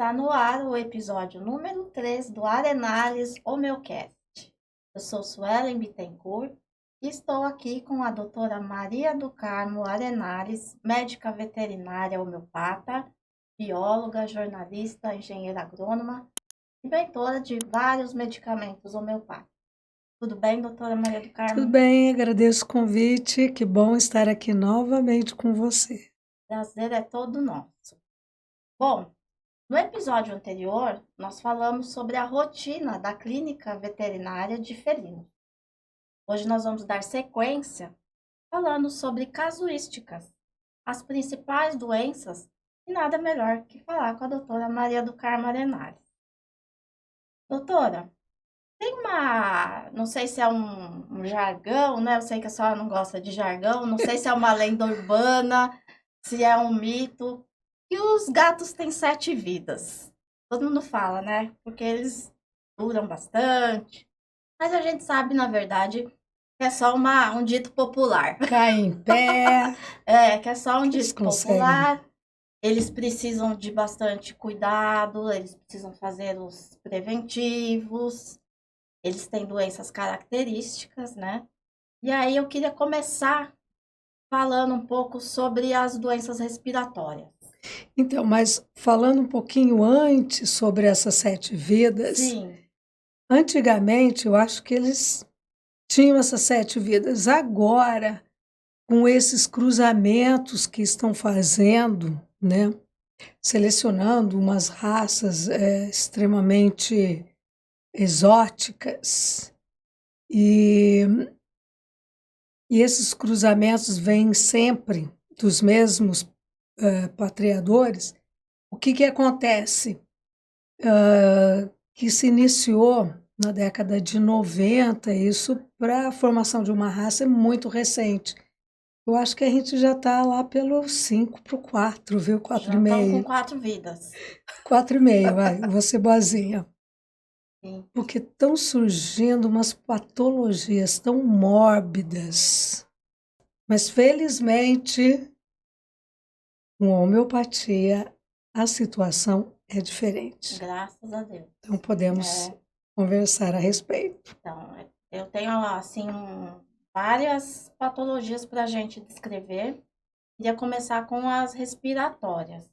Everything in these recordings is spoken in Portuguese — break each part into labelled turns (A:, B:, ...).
A: Está no ar o episódio número 3 do Arenales Homeocast. Eu sou Suelen Bittencourt e estou aqui com a doutora Maria do Carmo Arenales, médica veterinária homeopata, bióloga, jornalista, engenheira agrônoma, inventora de vários medicamentos homeopáticos. Tudo bem, doutora Maria do Carmo?
B: Tudo bem, agradeço o convite, que bom estar aqui novamente com você.
A: Prazer é todo nosso. Bom, no episódio anterior, nós falamos sobre a rotina da clínica veterinária de felinos. Hoje nós vamos dar sequência falando sobre casuísticas, as principais doenças, e nada melhor que falar com a doutora Maria do Carmo Arenales. Doutora, tem não sei se é um jargão, né? Eu sei que a senhora não gosta de jargão, não sei se é uma lenda urbana, se é um mito, que os gatos têm 7 vidas. Todo mundo fala, né? Porque eles duram bastante. Mas a gente sabe, na verdade, que é só um dito popular.
B: Cai em pé.
A: Que é só um
B: Eles
A: dito
B: conseguem.
A: popular. Eles precisam de bastante cuidado, eles precisam fazer os preventivos. Eles têm doenças características, né? E aí eu queria começar falando um pouco sobre as doenças respiratórias.
B: Então, mas falando um pouquinho antes sobre essas 7 vidas,
A: Sim,
B: antigamente eu acho que eles tinham essas 7 vidas. Agora, com esses cruzamentos que estão fazendo, né, selecionando umas raças extremamente exóticas, e esses cruzamentos vêm sempre dos mesmos patriadores. O que acontece? Que se iniciou na década de 90, isso para a formação de uma raça é muito recente. Eu acho que a gente já está lá pelo 5 para o 4, viu?
A: já estão com
B: 4,5.
A: 4 vidas.
B: 4,5, vai, vou ser boazinha.
A: Sim.
B: Porque estão surgindo umas patologias tão mórbidas. Mas, felizmente, com a homeopatia, a situação é diferente.
A: Graças a Deus.
B: Então, podemos conversar a respeito.
A: Então, eu tenho, assim, várias patologias para a gente descrever. Queria começar com as respiratórias.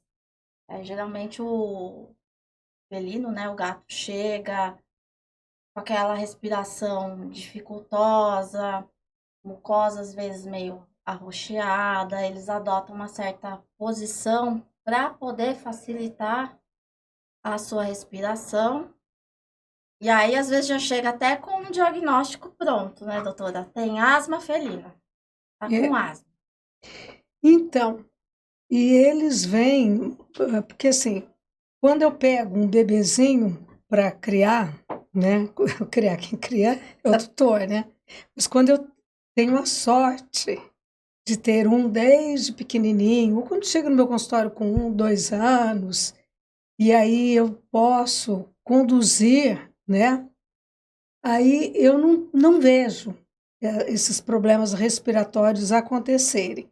A: Geralmente o felino, né, o gato chega com aquela respiração dificultosa, mucosa às vezes meio arroxeada, eles adotam uma certa posição para poder facilitar a sua respiração. E aí, às vezes, já chega até com um diagnóstico pronto, né, doutora? Tem asma felina. Tá com asma.
B: Então, e eles vêm, porque assim, quando eu pego um bebezinho para criar, né? Criar, quem cria é o tutor, né? Mas quando eu tenho a sorte de ter um desde pequenininho, ou quando chega no meu consultório com 1, 2 anos, e aí eu posso conduzir, né? Aí eu não vejo esses problemas respiratórios acontecerem.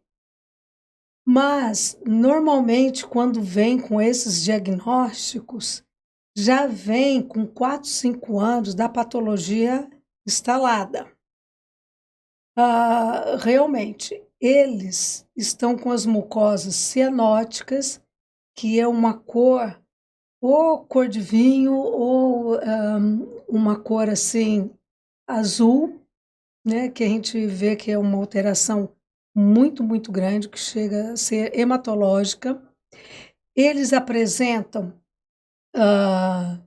B: Mas, normalmente, quando vem com esses diagnósticos, já vem com 4, 5 anos da patologia instalada. Realmente, eles estão com as mucosas cianóticas, que é uma cor, ou cor de vinho, ou uma cor assim, azul, né, que a gente vê que é uma alteração muito, muito grande, que chega a ser hematológica. Eles apresentam a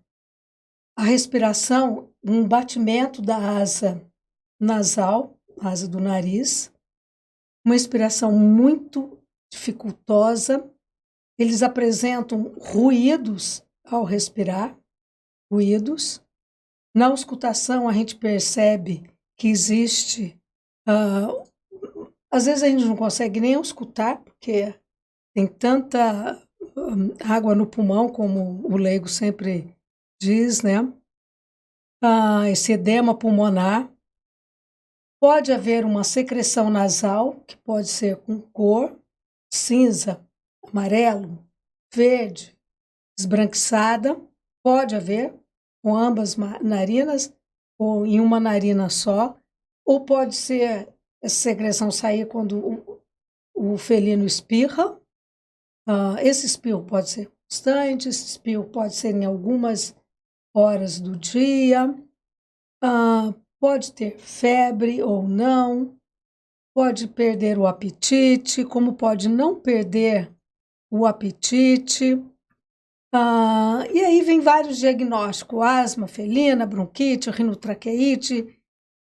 B: respiração, um batimento da asa nasal, asa do nariz, uma respiração muito dificultosa. Eles apresentam ruídos ao respirar, ruídos. Na auscultação, a gente percebe que existe. Às vezes a gente não consegue nem auscultar, porque tem tanta água no pulmão, como o leigo sempre diz, né? Esse edema pulmonar. Pode haver uma secreção nasal, que pode ser com cor cinza, amarelo, verde, esbranquiçada, pode haver com ambas narinas ou em uma narina só, ou pode ser essa secreção sair quando o felino espirra. Esse espirro pode ser constante, esse espirro pode ser em algumas horas do dia, pode ter febre ou não, pode perder o apetite, como pode não perder o apetite. E aí vem vários diagnósticos: asma felina, bronquite, rinotraqueite,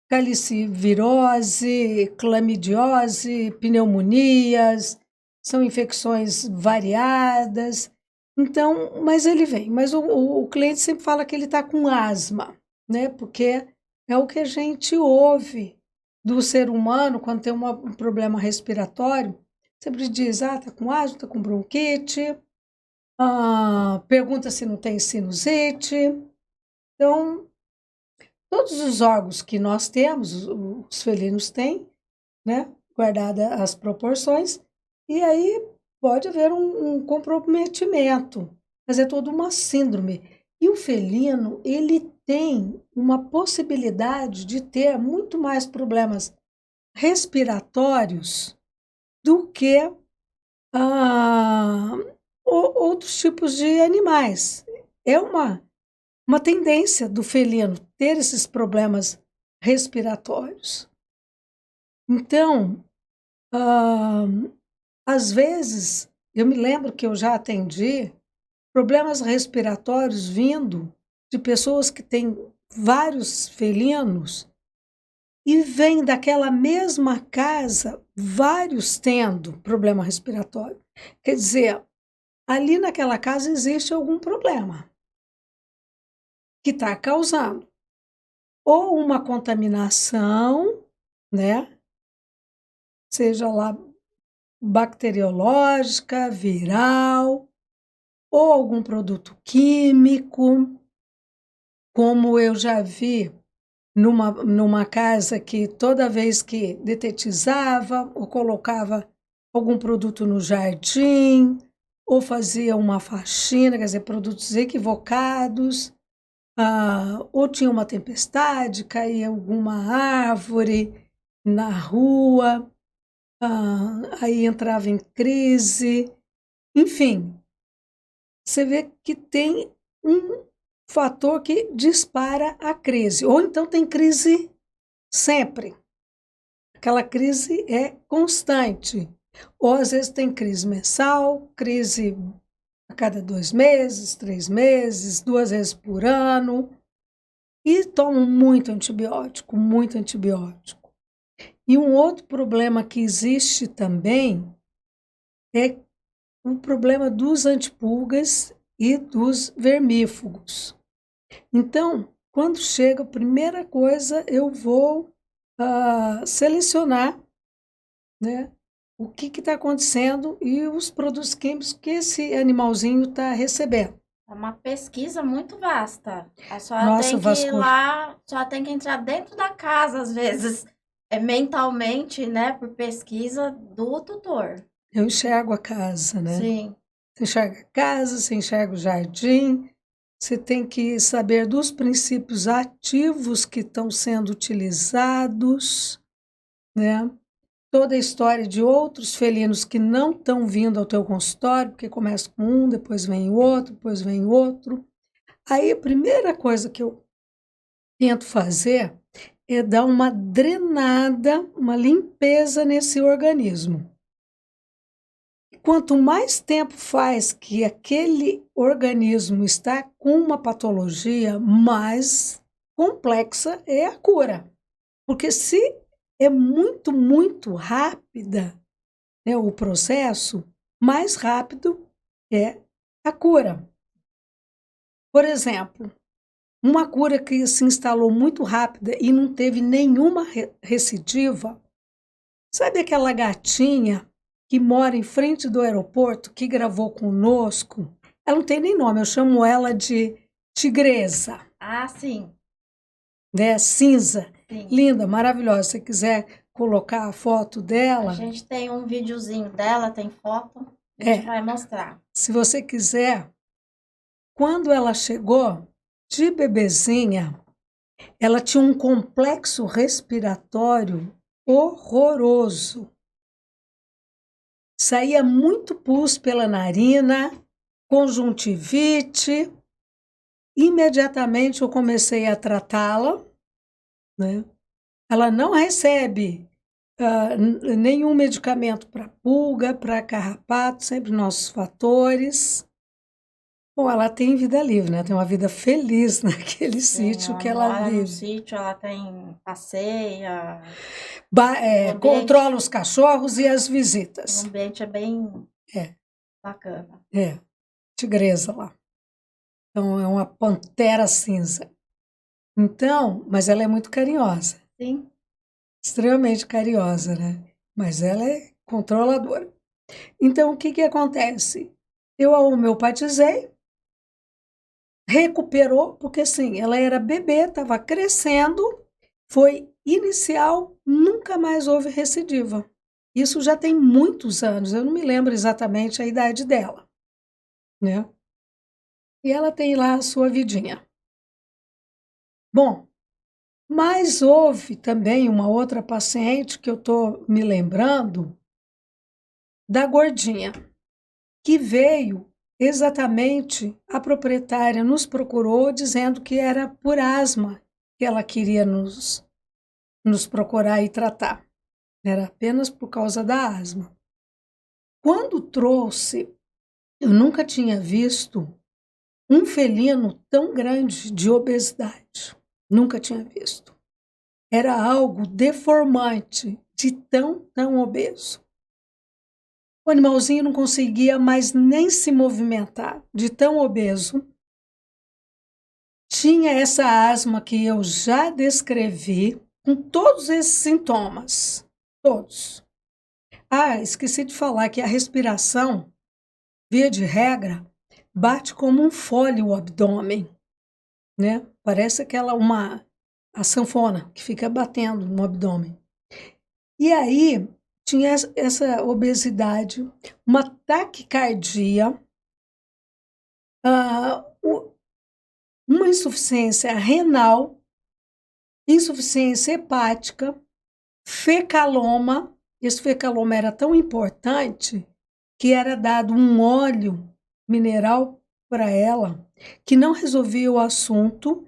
B: calicivirose, clamidiose, pneumonias, são infecções variadas. Então, mas ele vem. Mas o cliente sempre fala que ele está com asma, né? Porque é o que a gente ouve do ser humano quando tem um problema respiratório. Sempre diz, está com asma, está com bronquite, pergunta se não tem sinusite. Então, todos os órgãos que nós temos, os felinos têm, né? Guardadas as proporções, e aí pode haver um comprometimento, mas é toda uma síndrome. E o felino, ele tem uma possibilidade de ter muito mais problemas respiratórios do que outros tipos de animais. É uma tendência do felino ter esses problemas respiratórios. Então, às vezes, eu me lembro que eu já atendi problemas respiratórios vindo de pessoas que têm vários felinos e vêm daquela mesma casa vários tendo problema respiratório. Quer dizer, ali naquela casa existe algum problema que está causando ou uma contaminação, né? Seja lá bacteriológica, viral, ou algum produto químico, como eu já vi numa casa que toda vez que detetizava ou colocava algum produto no jardim, ou fazia uma faxina, quer dizer, produtos equivocados, ou tinha uma tempestade, caía alguma árvore na rua, aí entrava em crise, enfim, você vê que tem um fator que dispara a crise, ou então tem crise sempre, aquela crise é constante, ou às vezes tem crise mensal, crise a cada 2 meses, 3 meses, 2 vezes por ano, e tomam muito antibiótico, muito antibiótico. E um outro problema que existe também é o problema dos antipulgas e dos vermífugos. Então, quando chega, a primeira coisa, eu vou selecionar, né, o que está acontecendo e os produtos químicos que esse animalzinho está recebendo.
A: É uma pesquisa muito vasta. A senhora
B: Nossa,
A: tem que ir lá, a senhora tem que entrar dentro da casa, às vezes, mentalmente, né, por pesquisa do tutor.
B: Eu enxergo a casa, né?
A: Sim.
B: Você enxerga a casa, você enxerga o jardim, você tem que saber dos princípios ativos que estão sendo utilizados, né? Toda a história de outros felinos que não estão vindo ao teu consultório, porque começa com um, depois vem o outro, depois vem o outro. Aí a primeira coisa que eu tento fazer é dar uma drenada, uma limpeza nesse organismo. Quanto mais tempo faz que aquele organismo está com uma patologia, mais complexa é a cura. Porque se é muito, muito rápida, né, o processo, mais rápido é a cura. Por exemplo, uma cura que se instalou muito rápida e não teve nenhuma recidiva, sabe aquela gatinha que mora em frente do aeroporto, que gravou conosco? Ela não tem nem nome, eu chamo ela de Tigresa.
A: Ah, sim.
B: Né? Cinza.
A: Sim.
B: Linda, maravilhosa. Se você quiser colocar a foto dela.
A: A gente tem um videozinho dela, tem foto, a gente vai mostrar.
B: Se você quiser, Quando ela chegou, de bebezinha, ela tinha um complexo respiratório horroroso. Saía muito pus pela narina, conjuntivite. Imediatamente eu comecei a tratá-la, né? Ela não recebe nenhum medicamento para pulga, para carrapato, sempre nossos fatores. Bom, ela tem vida livre, né? Tem uma vida feliz naquele
A: Sim,
B: sítio
A: ela
B: que ela
A: mora num
B: vive.
A: sítio, ela tem passeia, o ambiente,
B: Controla os cachorros e as
A: o
B: visitas.
A: ambiente é bem
B: É,
A: bacana.
B: tigresa lá. Então, é uma pantera cinza. Então, mas ela é muito carinhosa.
A: Sim,
B: Extremamente carinhosa, né? Mas ela é controladora. Então, o que que acontece? Eu a homeopatizei, recuperou, porque assim, ela era bebê, estava crescendo, foi inicial, nunca mais houve recidiva. Isso já tem muitos anos, eu não me lembro exatamente a idade dela, né? E ela tem lá a sua vidinha. Bom, mas houve também uma outra paciente que eu estou me lembrando, da gordinha, que veio exatamente, a proprietária nos procurou dizendo que era por asma que ela queria nos procurar e tratar. Era apenas por causa da asma. Quando trouxe, eu nunca tinha visto um felino tão grande de obesidade. Nunca tinha visto. Era algo deformante de tão obeso. O animalzinho não conseguia mais nem se movimentar, de tão obeso. Tinha essa asma que eu já descrevi, com todos esses sintomas. Todos. Ah, esqueci de falar que a respiração, via de regra, bate como um fole o abdômen, né? Parece a sanfona que fica batendo no abdômen. E aí tinha essa obesidade, uma taquicardia, uma insuficiência renal, insuficiência hepática, fecaloma. Esse fecaloma era tão importante que era dado um óleo mineral para ela que não resolvia o assunto,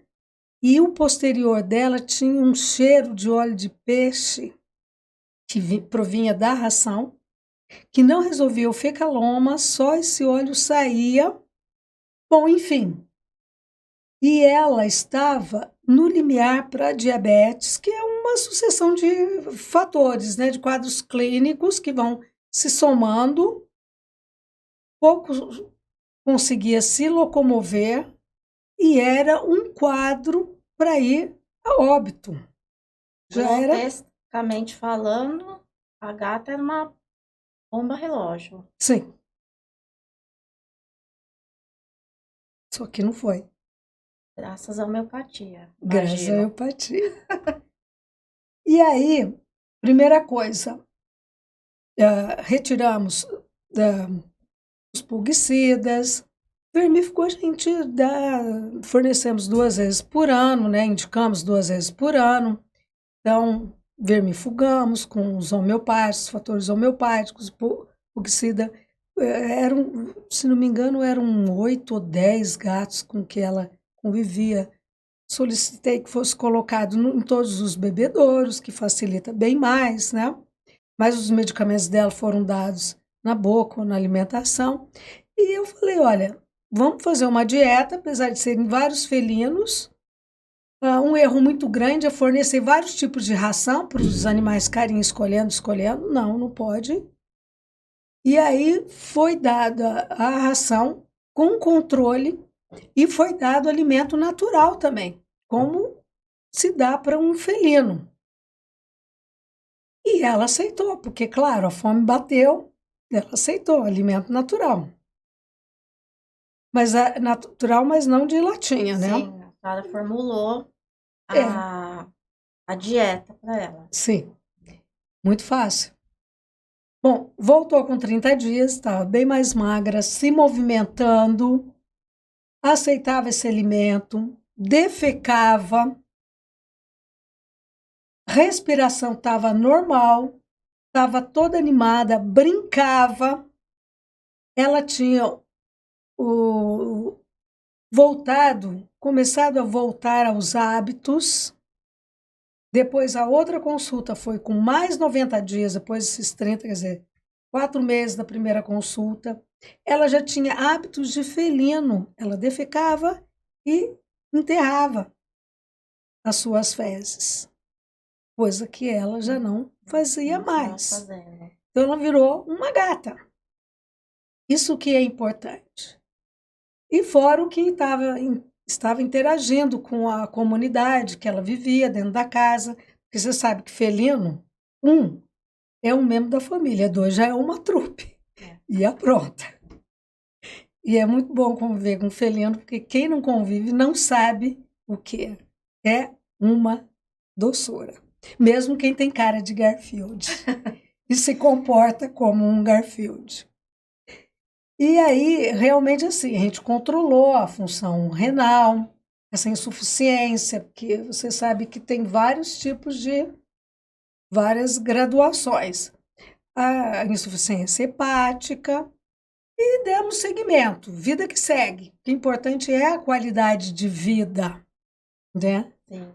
B: e o posterior dela tinha um cheiro de óleo de peixe que provinha da ração, que não resolvia o fecaloma, só esse óleo saía. Bom, enfim. E ela estava no limiar para diabetes, que é uma sucessão de fatores, né, de quadros clínicos que vão se somando. Pouco conseguia se locomover e era um quadro para ir a óbito. Já era.
A: Grotescamente falando, a gata era uma bomba relógio.
B: Sim. Só que não foi.
A: Graças à homeopatia.
B: Graças à
A: Imagino.
B: homeopatia. E aí, primeira coisa, retiramos os pulgicidas. Vermífugo a gente fornecemos 2 vezes por ano, né? Indicamos 2 vezes por ano. Então, vermifugamos com os homeopáticos, fatores homeopáticos, pulgicida. Se não me engano, eram 8 ou 10 gatos com que ela convivia. Solicitei que fosse colocado em todos os bebedouros, que facilita bem mais, né? Mas os medicamentos dela foram dados na boca ou na alimentação. E eu falei, olha, vamos fazer uma dieta, apesar de serem vários felinos. Um erro muito grande é fornecer vários tipos de ração para os animais ficarem escolhendo. Não pode. E aí foi dada a ração com controle e foi dado alimento natural também, como se dá para um felino. E ela aceitou, porque, claro, a fome bateu, ela aceitou alimento natural. Mas natural, mas não de latinha, né?
A: Sim, a senhora formulou
B: É.
A: a dieta para ela.
B: Sim, muito fácil. Bom, voltou com 30 dias, estava bem mais magra, se movimentando, aceitava esse alimento, defecava, respiração estava normal, estava toda animada, brincava. Ela tinha começado a voltar aos hábitos. Depois, a outra consulta foi com mais 90 dias, depois desses 30, quer dizer, 4 meses da primeira consulta. Ela já tinha hábitos de felino. Ela defecava e enterrava as suas fezes, coisa que ela já não fazia mais. Então, ela virou uma gata. Isso que é importante. E fora o que estava interagindo com a comunidade que ela vivia dentro da casa, porque você sabe que felino, é um membro da família, 2 já é uma trupe, e é pronta. E é muito bom conviver com um felino, porque quem não convive não sabe o que é uma doçura. Mesmo quem tem cara de Garfield e se comporta como um Garfield. E aí, realmente assim, a gente controlou a função renal, essa insuficiência, porque você sabe que tem várias graduações. A insuficiência hepática, e demos seguimento, vida que segue. O importante é a qualidade de vida, né?
A: Sim.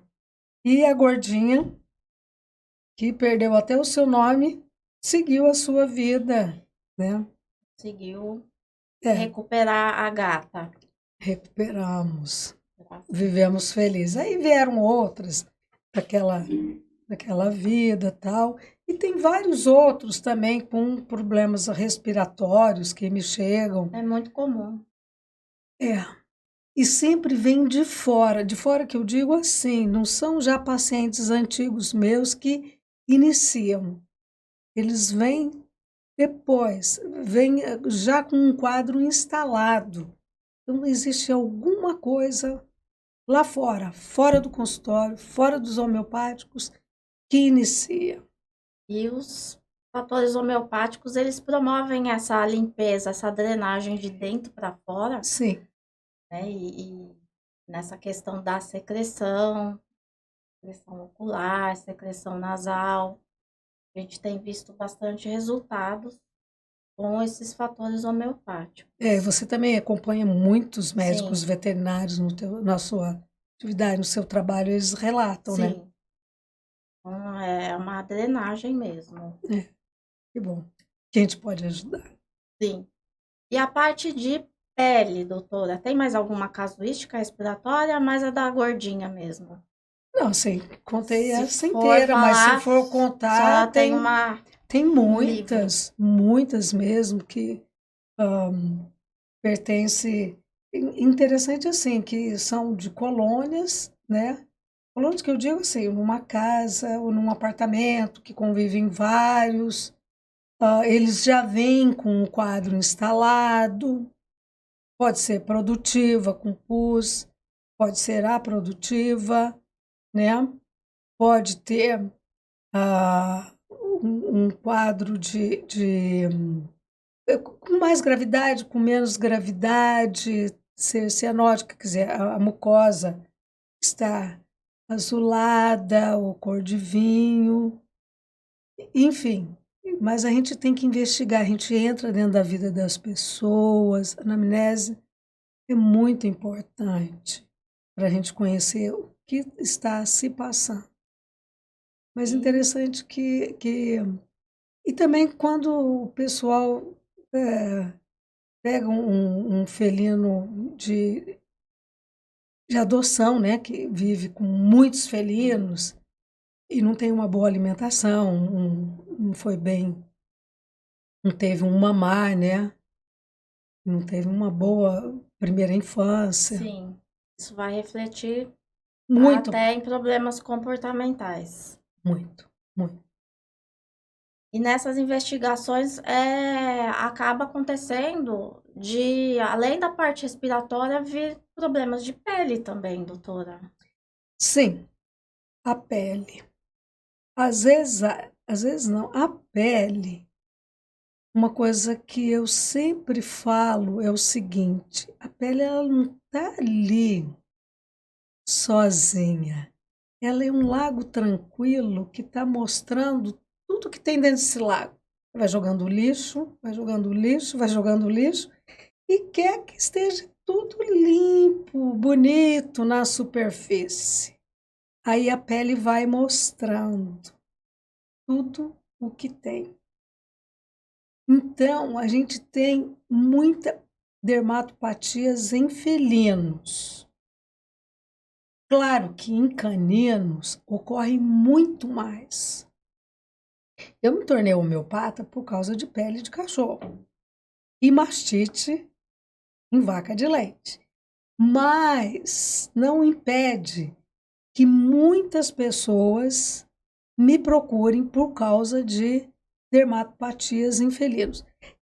B: E a gordinha, que perdeu até o seu nome, seguiu a sua vida, né?
A: Conseguiu recuperar a gata.
B: Recuperamos. Vivemos felizes. Aí vieram outras daquela vida tal. E tem vários outros também com problemas respiratórios que me chegam.
A: É muito comum.
B: E sempre vem de fora que eu digo assim, não são já pacientes antigos meus que iniciam. Eles vêm depois, vêm já com um quadro instalado. Então, existe alguma coisa lá fora do consultório, fora dos homeopáticos, que inicia.
A: E os fatores homeopáticos, eles promovem essa limpeza, essa drenagem de dentro para fora.
B: Sim.
A: Né? E nessa questão da secreção ocular, secreção nasal, a gente tem visto bastante resultados com esses fatores homeopáticos.
B: Você também acompanha muitos médicos
A: Sim.
B: veterinários na sua atividade, no seu trabalho, eles relatam, né?
A: Sim. Então, é uma drenagem mesmo.
B: Que bom. Que a gente pode ajudar.
A: Sim. E a parte de pele, doutora, tem mais alguma casuística respiratória, mas a da gordinha mesmo?
B: Não, sim, contei essa
A: for
B: inteira, mas se
A: falar,
B: for contar,
A: tem uma
B: tem muitas mesmo que pertence. Interessante assim, que são de colônias, né? Colônias que eu digo assim, numa casa ou num apartamento que convivem vários, eles já vêm com um quadro instalado, pode ser produtiva, com pus, pode ser aprodutiva, né? Pode ter um quadro com mais gravidade, com menos gravidade, cianótica, quer dizer, a mucosa está azulada ou cor de vinho, enfim. Mas a gente tem que investigar, a gente entra dentro da vida das pessoas, a anamnese é muito importante para a gente conhecer o que está se passando. Mas interessante que... E também quando o pessoal pega um felino de adoção, né, que vive com muitos felinos e não tem uma boa alimentação, não foi bem, não teve um mamar, né, não teve uma boa primeira infância.
A: Sim, isso vai refletir
B: Muito,
A: até em problemas comportamentais.
B: muito.
A: E nessas investigações acaba acontecendo além da parte respiratória, vir problemas de pele também, doutora.
B: Sim, a pele. Às vezes não, a pele uma coisa que eu sempre falo é o seguinte: a pele ela não está ali sozinha. Ela é um lago tranquilo que está mostrando tudo que tem dentro desse lago. Vai jogando lixo, vai jogando lixo, vai jogando lixo e quer que esteja tudo limpo, bonito na superfície. Aí a pele vai mostrando tudo o que tem. Então, a gente tem muita dermatopatias em felinos. Claro que em caninos ocorre muito mais. Eu me tornei homeopata por causa de pele de cachorro e mastite em vaca de leite. Mas não impede que muitas pessoas me procurem por causa de dermatopatias em felinos.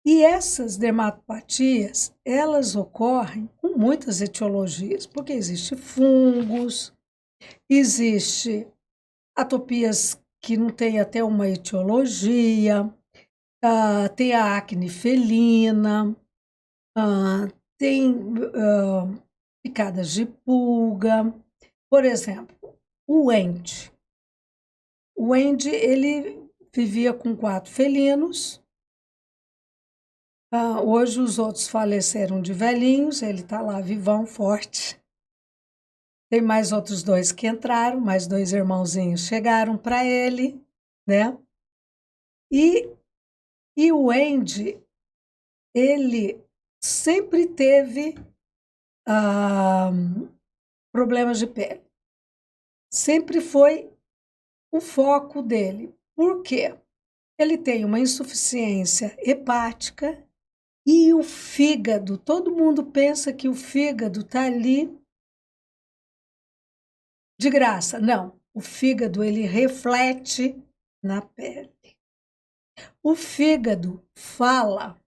B: E essas dermatopatias, elas ocorrem com muitas etiologias, porque existe fungos, existe atopias que não têm até uma etiologia, tem a acne felina, tem picadas de pulga. Por exemplo, o Wendy. O Wendy, ele vivia com 4 felinos. Hoje os outros faleceram de velhinhos, ele está lá vivão, forte. Tem mais outros 2 que entraram, mais 2 irmãozinhos chegaram para ele, né? E o Wendy, ele sempre teve problemas de pele. Sempre foi o foco dele. Por quê? Ele tem uma insuficiência hepática e o fígado. Todo mundo pensa que o fígado está ali de graça. Não, o fígado ele reflete na pele. O fígado fala.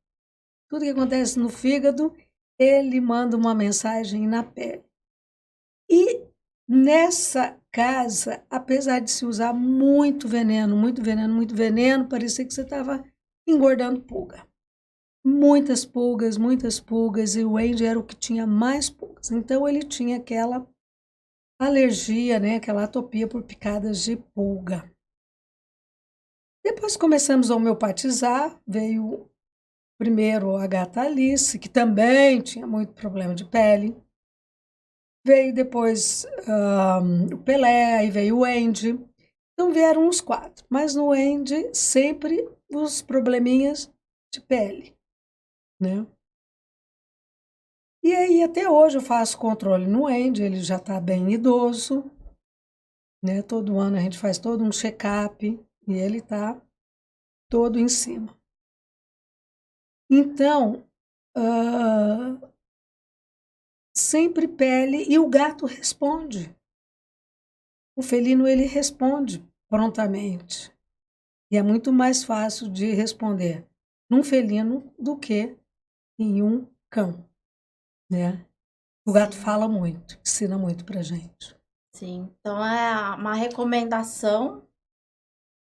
B: Tudo que acontece no fígado, ele manda uma mensagem na pele. E nessa casa, apesar de se usar muito veneno, muito veneno, muito veneno, parecia que você estava engordando pulga. Muitas pulgas, e o Wendy era o que tinha mais pulgas. Então, ele tinha aquela alergia, né, aquela atopia por picadas de pulga. Depois começamos a homeopatizar, veio primeiro a gata Alice, que também tinha muito problema de pele. Veio depois o Pelé, aí veio o Wendy. Então vieram uns 4, mas no Wendy sempre os probleminhas de pele, né? E aí até hoje eu faço controle no Wendy, ele já está bem idoso, né? Todo ano a gente faz todo um check-up e ele está todo em cima. Então, sempre pele e o gato responde. O felino ele responde prontamente. E é muito mais fácil de responder num felino do que em um cão, né? O gato
A: Sim.
B: fala muito, ensina muito pra gente.
A: Sim, então é uma recomendação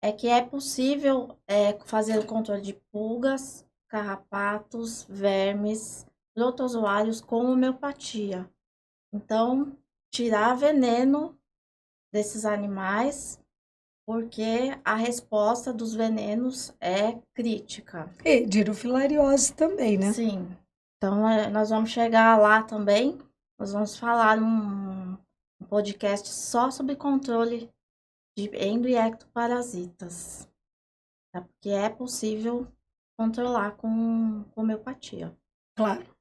A: é que é possível fazer o controle de pulgas, carrapatos, vermes, protozoários com homeopatia. Então, tirar veneno desses animais, porque a resposta dos venenos é crítica.
B: E dirofilariose também, né?
A: Sim. Então, nós vamos chegar lá também. Nós vamos falar um podcast só sobre controle de endo e ectoparasitas. Tá? Porque é possível controlar com homeopatia.
B: Claro.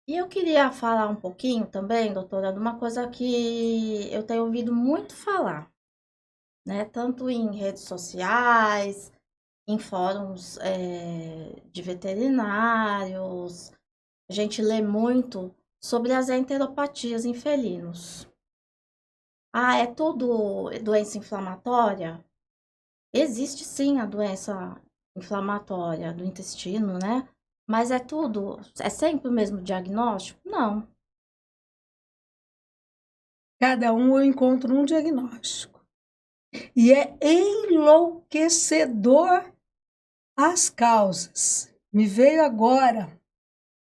A: E eu queria falar um pouquinho também, doutora, de uma coisa que eu tenho ouvido muito falar, né? Tanto em redes sociais, em fóruns de veterinários. A gente lê muito sobre as enteropatias em felinos. Ah, é tudo doença inflamatória? Existe sim a doença inflamatória do intestino, né? Mas é tudo? É sempre o mesmo diagnóstico? Não.
B: Cada um eu encontro um diagnóstico. E é enlouquecedor As causas. Me veio agora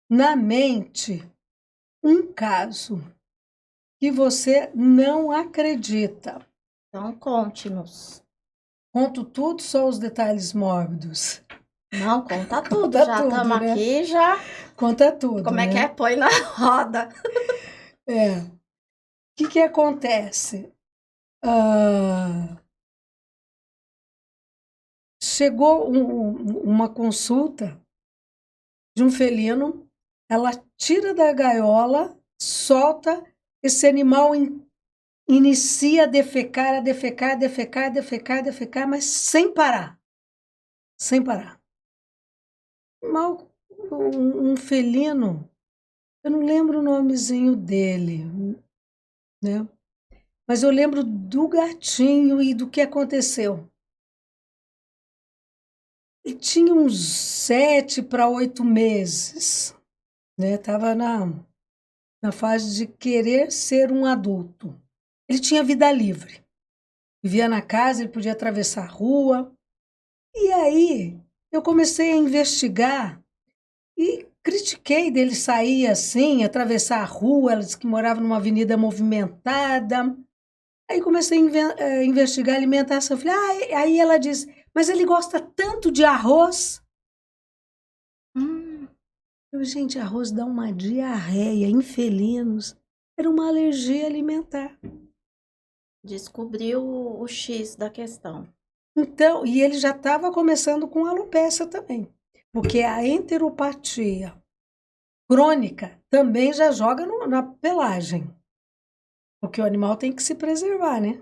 B: na mente um caso que você não acredita.
A: Então, conte-nos.
B: Conto tudo, só os detalhes mórbidos.
A: Não, conta tudo.
B: Conta
A: Já
B: tudo,
A: estamos
B: né?
A: aqui, já.
B: Conta tudo,
A: Como é que
B: né?
A: é? Põe na roda.
B: É. O que acontece? Chegou uma consulta de um felino, ela tira da gaiola, solta, esse animal inicia a defecar, a defecar, a defecar, a defecar, a defecar, mas sem parar. Sem parar. Mal, um felino, eu não lembro o nomezinho dele, né? Mas eu lembro do gatinho e do que aconteceu. Ele tinha uns 7 para 8 meses, né? Estava na fase de querer ser um adulto. Ele tinha vida livre. Vivia na casa, ele podia atravessar a rua. E aí eu comecei a investigar e critiquei dele sair assim, atravessar a rua. Ela disse que morava numa avenida movimentada. Aí comecei a investigar alimentação. Eu falei, aí ela disse, mas ele gosta tanto de arroz. Gente, arroz dá uma diarreia em felinos. Era uma alergia alimentar.
A: Descobriu o X da questão.
B: Então, e ele já estava começando com alopecia também. Porque a enteropatia crônica também já joga na pelagem. Porque o animal tem que se preservar, né?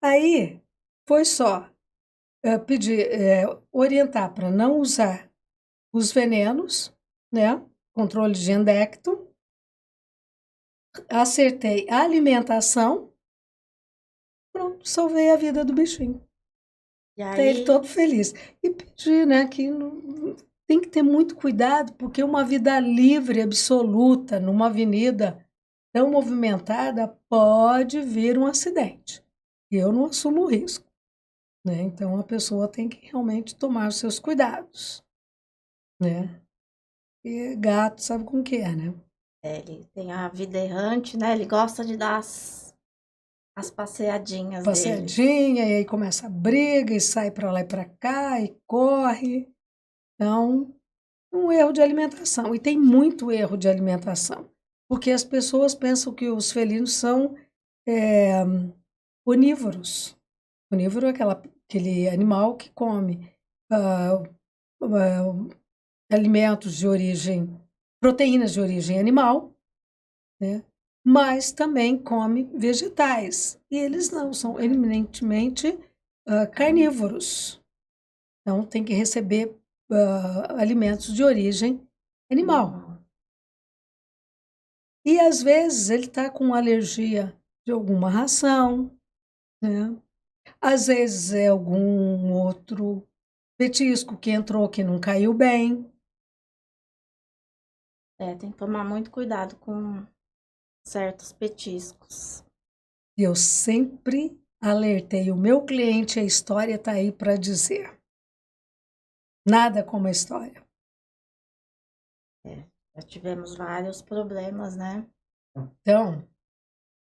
B: Aí, foi só pedir, orientar para não usar os venenos, né? Controle de endecto. Acertei a alimentação. Pronto, salvei a vida do bichinho.
A: E
B: Tá ele
A: aí,
B: todo feliz. E pedir, né, que tem que ter muito cuidado, porque uma vida livre, absoluta, numa avenida tão movimentada, pode vir um acidente. E eu não assumo o risco, né? Então a pessoa tem que realmente tomar os seus cuidados, né? E gato sabe como que é, né?
A: ele tem a vida errante, né? Ele gosta de dar as passeadinhas dele.
B: Passeadinha, e aí começa a briga, e sai para lá e para cá, e corre. Então, um erro de alimentação. E tem muito erro de alimentação. Porque as pessoas pensam que os felinos são onívoros. Onívoro é aquele animal que come ah, alimentos de origem, proteínas de origem animal, né? Mas também come vegetais. E eles não, são eminentemente carnívoros. Então, tem que receber alimentos de origem animal. E, às vezes, ele está com alergia de alguma ração, né? Às vezes é algum outro petisco que entrou que não caiu bem.
A: Tem que tomar muito cuidado com certos petiscos.
B: E eu sempre alertei o meu cliente, a história está aí para dizer. Nada como a história.
A: Já tivemos vários problemas, né?
B: Então,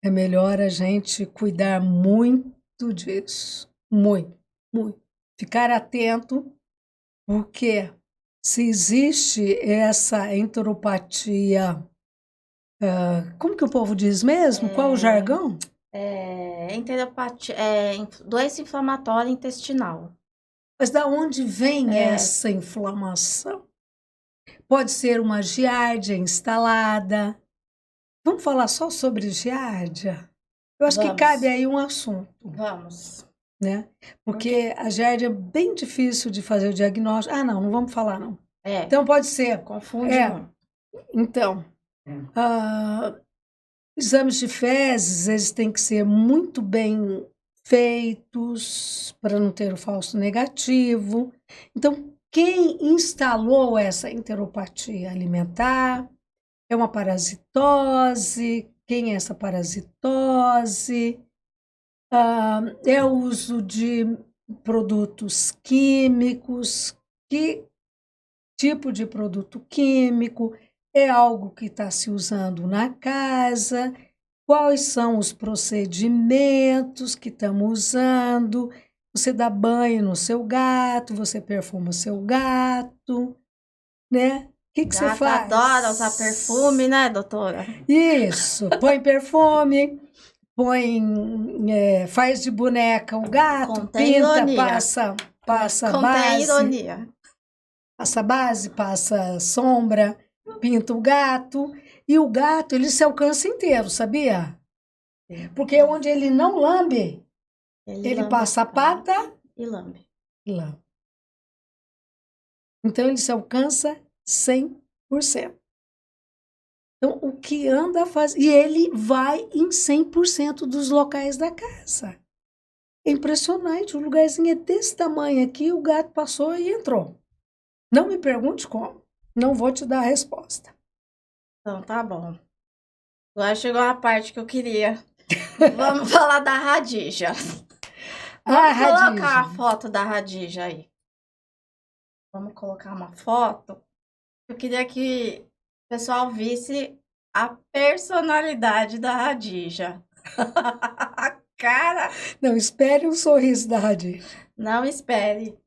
B: é melhor a gente cuidar muito disso. Muito, muito. Ficar atento, porque se existe essa enteropatia, como que o povo diz mesmo? Qual o jargão?
A: Enteropatia, doença inflamatória intestinal.
B: Mas da onde vem essa inflamação? Pode ser uma giardia instalada. Vamos falar só sobre giardia? Eu acho que cabe aí um assunto.
A: Vamos.
B: Né? Porque a giardia é bem difícil de fazer o diagnóstico. Ah, não vamos falar, não. Então, pode ser.
A: Confunde muito.
B: Então, exames de fezes, eles têm que ser muito bem feitos para não ter o falso negativo. Então, quem instalou essa enteropatia alimentar é uma parasitose. Quem é essa parasitose? É o uso de produtos químicos, que tipo de produto químico, é algo que está se usando na casa, quais são os procedimentos que estamos usando. Você dá banho no seu gato, você perfuma o seu gato, né? O que você
A: Gato adora usar
B: faz?
A: perfume, né, doutora?
B: Isso, põe perfume, faz de boneca o gato,
A: Contém
B: pinta,
A: ironia.
B: passa
A: Contém
B: base,
A: ironia.
B: passa sombra, pinta o gato. E o gato, ele se alcança inteiro, sabia? Porque onde ele não lambe, ele
A: lambe
B: passa a pata
A: e lambe.
B: e lambe. Então, ele se alcança 100%. Então, o que anda faz... E ele vai em 100% dos locais da casa. É impressionante, o lugarzinho é desse tamanho aqui, o gato passou e entrou. Não me pergunte como, não vou te dar a resposta.
A: Então, tá bom. Agora chegou a parte que eu queria. Vamos falar da Radija. Vamos colocar a foto da Radija aí. Vamos colocar uma foto. Eu queria que o pessoal visse a personalidade da Radija. Cara!
B: Não espere um sorriso da Radija.
A: Não espere,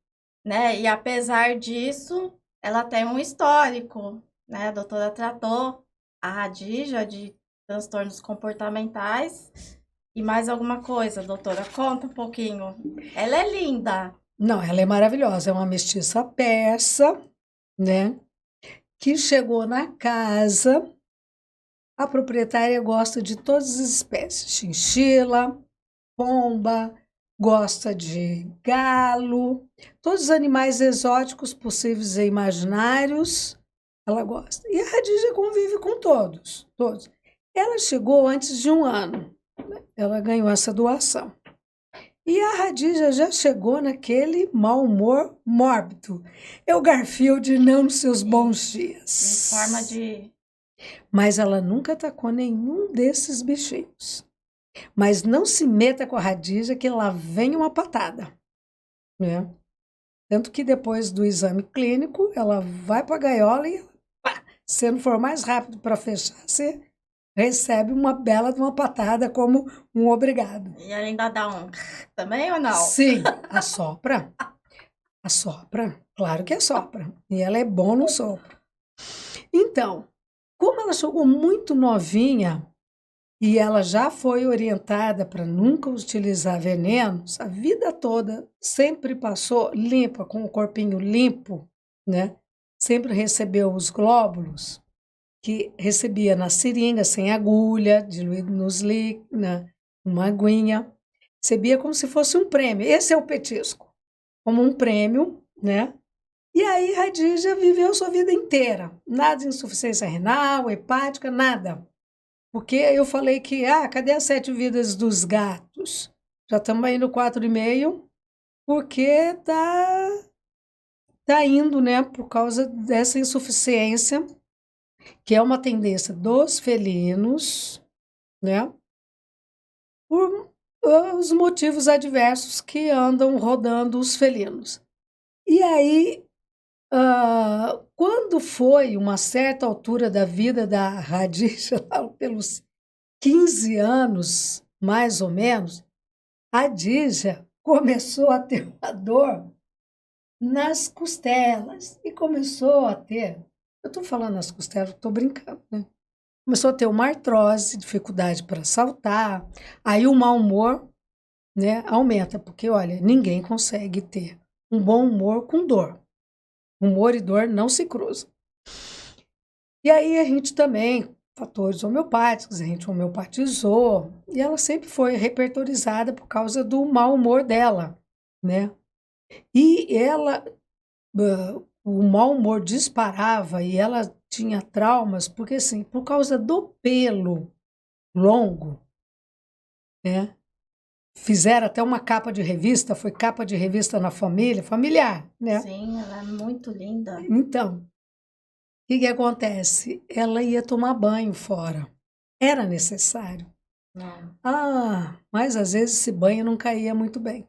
A: né? E apesar disso, ela tem um histórico, né? A doutora tratou a Radija de transtornos comportamentais. E mais alguma coisa, doutora? Conta um pouquinho. Ela é linda.
B: Não, ela é maravilhosa. É uma mestiça persa, né? Que chegou na casa. A proprietária gosta de todas as espécies. Chinchila, pomba, gosta de galo. Todos os animais exóticos possíveis e imaginários, ela gosta. E a Radija convive com todos, todos. Ela chegou antes de 1 ano. Ela ganhou essa doação. E a Radija já chegou naquele mau humor mórbido. É o Garfield não nos seus bons dias.
A: Em forma de...
B: Mas ela nunca atacou nenhum desses bichinhos. Mas não se meta com a Radija que lá vem uma patada. Né? Tanto que depois do exame clínico, ela vai para a gaiola e, se não for mais rápido para fechar, você recebe uma bela de uma patada como um obrigado.
A: E ainda dá um também ou não?
B: Sim, assopra. Assopra, claro que assopra. E ela é bom no sopro. Então, como ela chegou muito novinha e ela já foi orientada para nunca utilizar venenos, a vida toda sempre passou limpa, com o corpinho limpo, né? Sempre recebeu os glóbulos que recebia na seringa, sem agulha, diluído numa aguinha. Recebia como se fosse um prêmio. Esse é o petisco, como um prêmio, né? E aí Radija viveu sua vida inteira. Nada de insuficiência renal, hepática, nada. Porque eu falei que, cadê as 7 vidas dos gatos? Já estamos aí no 4,5, porque tá indo, né, por causa dessa insuficiência, que é uma tendência dos felinos, né, por os motivos adversos que andam rodando os felinos. E aí, quando foi uma certa altura da vida da Radija, pelos 15 anos, mais ou menos, a Dígia começou a ter uma dor nas costelas e começou a ter, eu estou falando nas costelas, estou brincando, né? Começou a ter uma artrose, dificuldade para saltar, aí o mau humor, né, aumenta, porque, olha, ninguém consegue ter um bom humor com dor. Humor e dor não se cruzam. E aí a gente também, fatores homeopáticos, a gente homeopatizou, e ela sempre foi repertorizada por causa do mau humor dela, né? E ela, o mau humor disparava e ela tinha traumas, porque assim, por causa do pelo longo, né? Fizeram até uma capa de revista, foi capa de revista na família, familiar, né?
A: Sim, ela é muito linda.
B: Então, o que acontece? Ela ia tomar banho fora. Era necessário.
A: Não.
B: Mas às vezes esse banho não caía muito bem.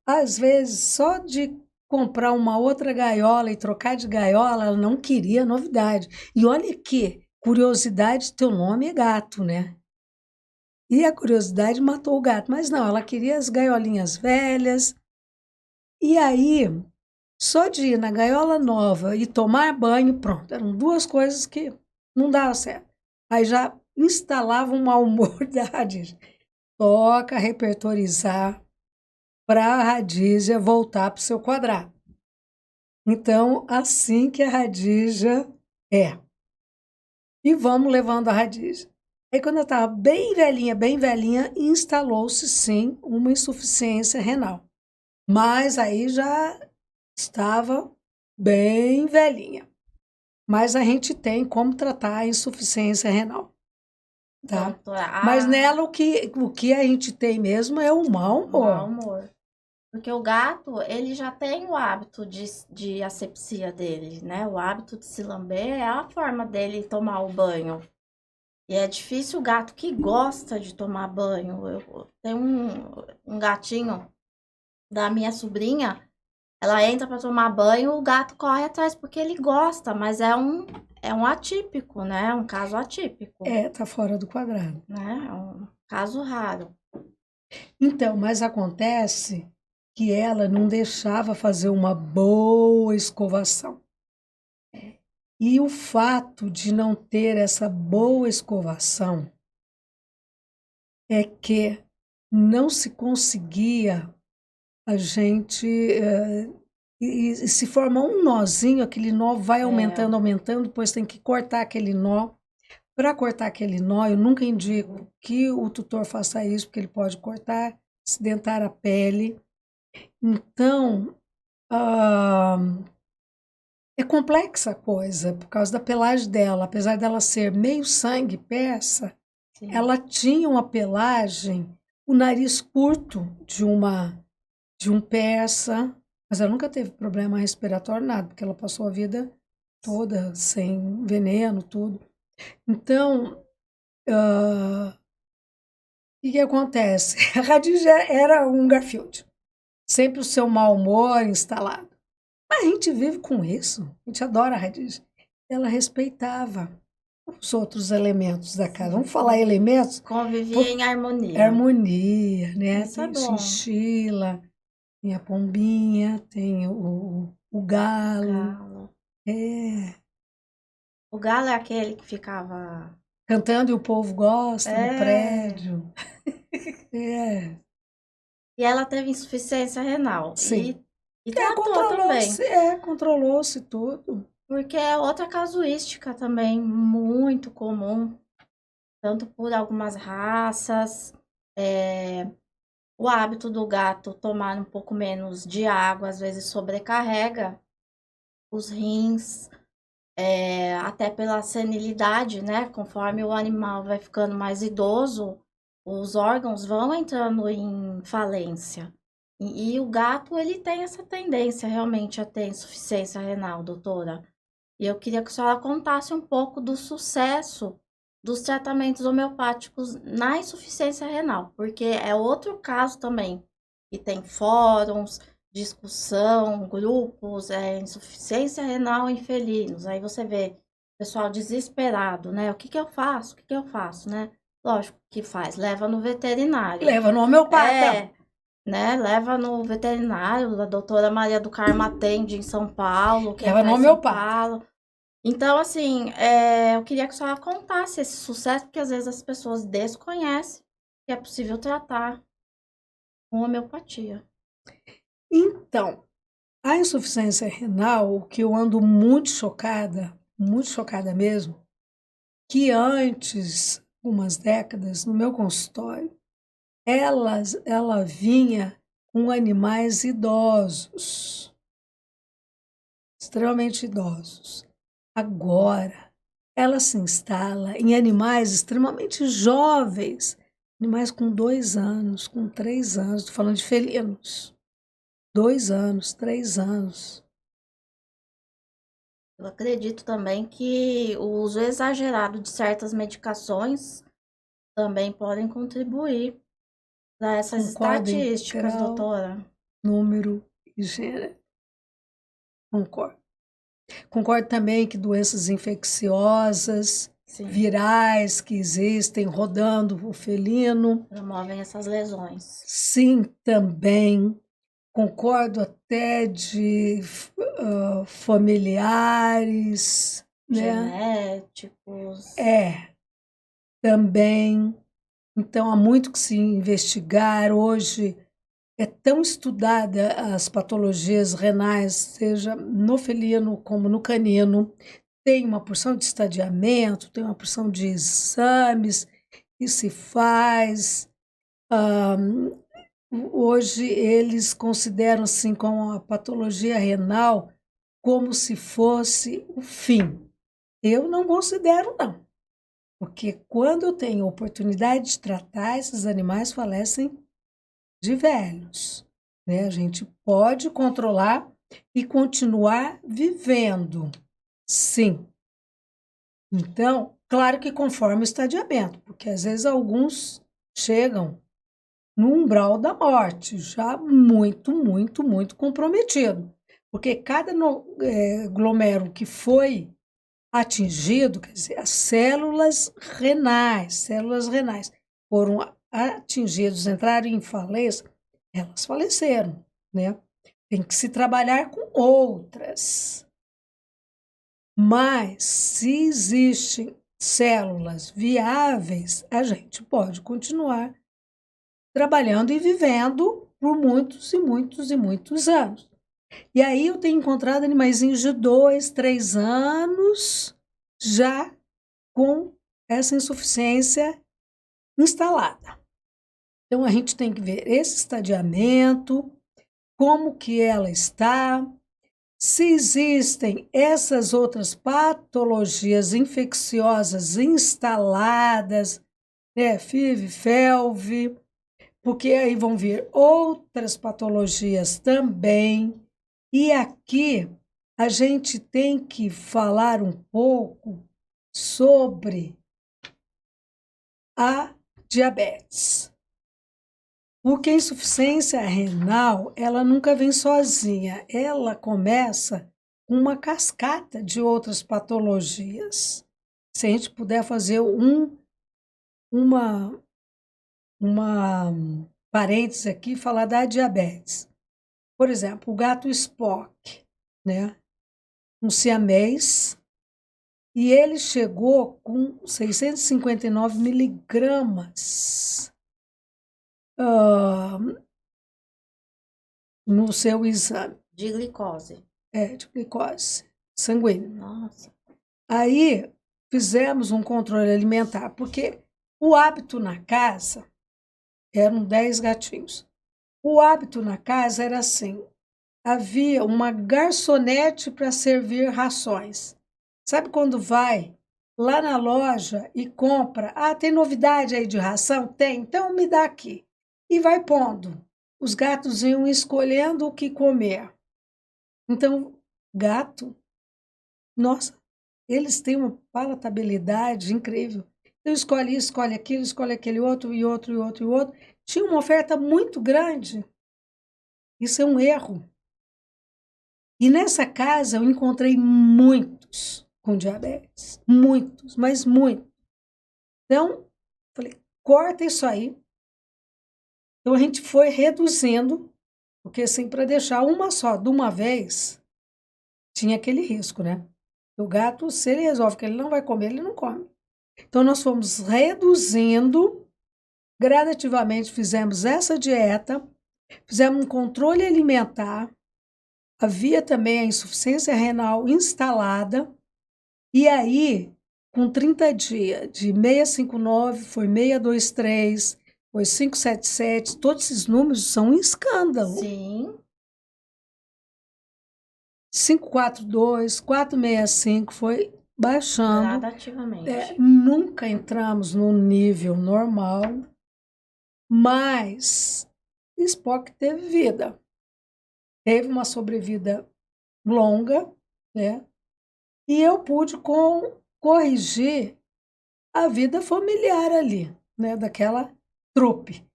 B: às vezes, só de comprar uma outra gaiola e trocar de gaiola, ela não queria novidade. E olha que curiosidade, teu nome é gato, né? E a curiosidade matou o gato, mas não, ela queria as gaiolinhas velhas. E aí, só de ir na gaiola nova e tomar banho, pronto, eram duas coisas que não dava certo. Aí já instalava um mau humor da Radícia. Toca repertorizar para a Radícia voltar para o seu quadrado. Então, assim que a Radícia é. E vamos levando a Radícia. Aí, quando eu estava bem velhinha, instalou-se sim uma insuficiência renal. Mas aí já estava bem velhinha. Mas a gente tem como tratar a insuficiência renal,
A: Então,
B: tá?
A: doutora,
B: Mas nela o que a gente tem mesmo é o mau
A: mau
B: humor.
A: humor. Porque o gato, ele já tem o hábito de asepsia dele, né? O hábito de se lamber é a forma dele tomar o banho. E é difícil o gato que gosta de tomar banho. Eu tenho um gatinho da minha sobrinha, ela entra para tomar banho, o gato corre atrás porque ele gosta, mas é um atípico, né? Um caso atípico,
B: Tá fora do quadrado.
A: né? É um caso raro.
B: Então, mas acontece que ela não deixava fazer uma boa escovação. E o fato de não ter essa boa escovação é que não se conseguia a gente e se formar um nozinho, aquele nó vai aumentando, depois tem que cortar aquele nó. Para cortar aquele nó, eu nunca indico que o tutor faça isso, porque ele pode cortar, acidentar a pele. Então, é complexa a coisa, por causa da pelagem dela. Apesar dela ser meio sangue persa,
A: Sim.
B: ela tinha uma pelagem, o nariz curto de um persa, mas ela nunca teve problema respiratório, nada, porque ela passou a vida toda sem veneno, tudo. Então, o que acontece? A Radícia era um Garfield, sempre o seu mau humor instalado. Mas a gente vive com isso, a gente adora a Radícia. Ela respeitava os outros elementos da casa. Vamos falar elementos?
A: Convivia em harmonia.
B: Harmonia, né?
A: Isso é
B: Tem
A: bom.
B: chinchila, tem a pombinha, tem o galo.
A: Galo. O galo é aquele que ficava
B: Cantando e o povo gosta no prédio.
A: E ela teve insuficiência renal.
B: Sim.
A: E tratou também.
B: Controlou-se tudo.
A: Porque é outra casuística também muito comum, tanto por algumas raças, o hábito do gato tomar um pouco menos de água, às vezes sobrecarrega os rins, até pela senilidade, né? Conforme o animal vai ficando mais idoso, os órgãos vão entrando em falência. E o gato, ele tem essa tendência realmente a ter insuficiência renal, doutora. E eu queria que a senhora contasse um pouco do sucesso dos tratamentos homeopáticos na insuficiência renal, porque é outro caso também, que tem fóruns, discussão, grupos, insuficiência renal em felinos. Aí você vê o pessoal desesperado, né? O que que eu faço? O que que eu faço, né? Lógico que faz, leva no veterinário.
B: Leva no homeopata.
A: Né? Leva no veterinário, a doutora Maria do Carmo atende em São Paulo.
B: Leva no homeopata.
A: Então, assim, eu queria que a senhora contasse esse sucesso, porque às vezes as pessoas desconhecem que é possível tratar com homeopatia.
B: Então, a insuficiência renal, o que eu ando muito chocada mesmo, que antes, umas décadas, no meu consultório, ela vinha com animais idosos, extremamente idosos. Agora, ela se instala em animais extremamente jovens, animais com 2 anos, com 3 anos, estou falando de felinos. 2 anos, 3 anos.
A: Eu acredito também que o uso exagerado de certas medicações também podem contribuir para essas estatísticas, doutora.
B: número e gênero. Concordo. Concordo também que doenças infecciosas,
A: Sim,
B: virais que existem rodando o felino.
A: promovem essas lesões.
B: Sim, também. Concordo até de familiares, né?
A: Genéticos.
B: Também. Então, há muito que se investigar. Hoje é tão estudada as patologias renais, seja no felino como no canino. Tem uma porção de estadiamento, tem uma porção de exames que se faz. Hoje eles consideram assim como a patologia renal como se fosse o fim. Eu não considero, não. Porque quando eu tenho oportunidade de tratar, esses animais falecem de velhos, né? A gente pode controlar e continuar vivendo, sim. Então, claro que conforme o estadiamento, porque às vezes alguns chegam no umbral da morte, já muito, muito, muito comprometido. Porque cada glomérulo que foi atingido, quer dizer, as células renais foram atingidas, entraram em falência, elas faleceram, né? Tem que se trabalhar com outras. Mas, se existem células viáveis, a gente pode continuar trabalhando e vivendo por muitos e muitos e muitos anos. E aí eu tenho encontrado animaizinhos de 2, 3 anos já com essa insuficiência instalada. Então a gente tem que ver esse estadiamento, como que ela está, se existem essas outras patologias infecciosas instaladas, né, FIV, FeLV, porque aí vão vir outras patologias também. E aqui a gente tem que falar um pouco sobre a diabetes. Porque a insuficiência renal, ela nunca vem sozinha, ela começa com uma cascata de outras patologias. Se a gente puder fazer uma parêntese aqui, falar da diabetes. Por exemplo, o gato Spock, né? Um siamês, e ele chegou com 659 miligramas no seu exame.
A: De glicose.
B: De glicose sanguínea.
A: Nossa.
B: Aí fizemos um controle alimentar, porque o hábito na casa, eram 10 gatinhos, o hábito na casa era assim, havia uma garçonete para servir rações. Sabe quando vai lá na loja e compra? Ah, tem novidade aí de ração? Tem, então me dá aqui. E vai pondo. Os gatos iam escolhendo o que comer. Então, gato, nossa, eles têm uma palatabilidade incrível. Então, escolhe isso, escolhe aquilo, escolhe aquele outro, e outro, e outro, e outro. Tinha uma oferta muito grande. Isso é um erro. E nessa casa eu encontrei muitos com diabetes. Muitos, mas muitos. Então, falei, corta isso aí. Então, a gente foi reduzindo, porque assim, para deixar uma só de uma vez, tinha aquele risco, né? O gato, se ele resolve que ele não vai comer, ele não come. Então, nós fomos reduzindo, gradativamente fizemos essa dieta, fizemos um controle alimentar, havia também a insuficiência renal instalada, e aí, com 30 dias, de 659, foi 623, foi 577, todos esses números são um escândalo.
A: Sim.
B: 542, 465 foi baixando.
A: Gradativamente.
B: Nunca entramos no nível normal, mas Spock teve vida. Teve uma sobrevida longa, né? E eu pude corrigir a vida familiar ali, né? Daquela trupe.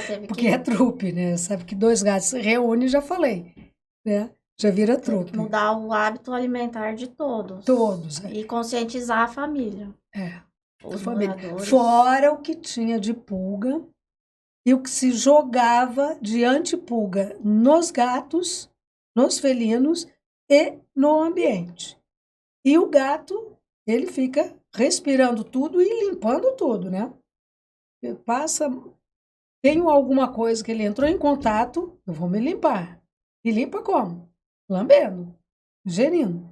A: Teve
B: Porque é
A: que,
B: trupe, né? Sabe que dois gatos se reúnem, já falei, né? Já vira
A: teve que
B: trupe.
A: mudar o hábito alimentar de todos.
B: Todos,
A: E conscientizar a família,
B: é.
A: os
B: Família.
A: moradores.
B: Fora o que tinha de pulga e o que se jogava de antipulga nos gatos, nos felinos e no ambiente. E o gato, ele fica respirando tudo e limpando tudo, né? Ele passa, tenho alguma coisa que ele entrou em contato, eu vou me limpar. E limpa como? Lambendo, ingerindo.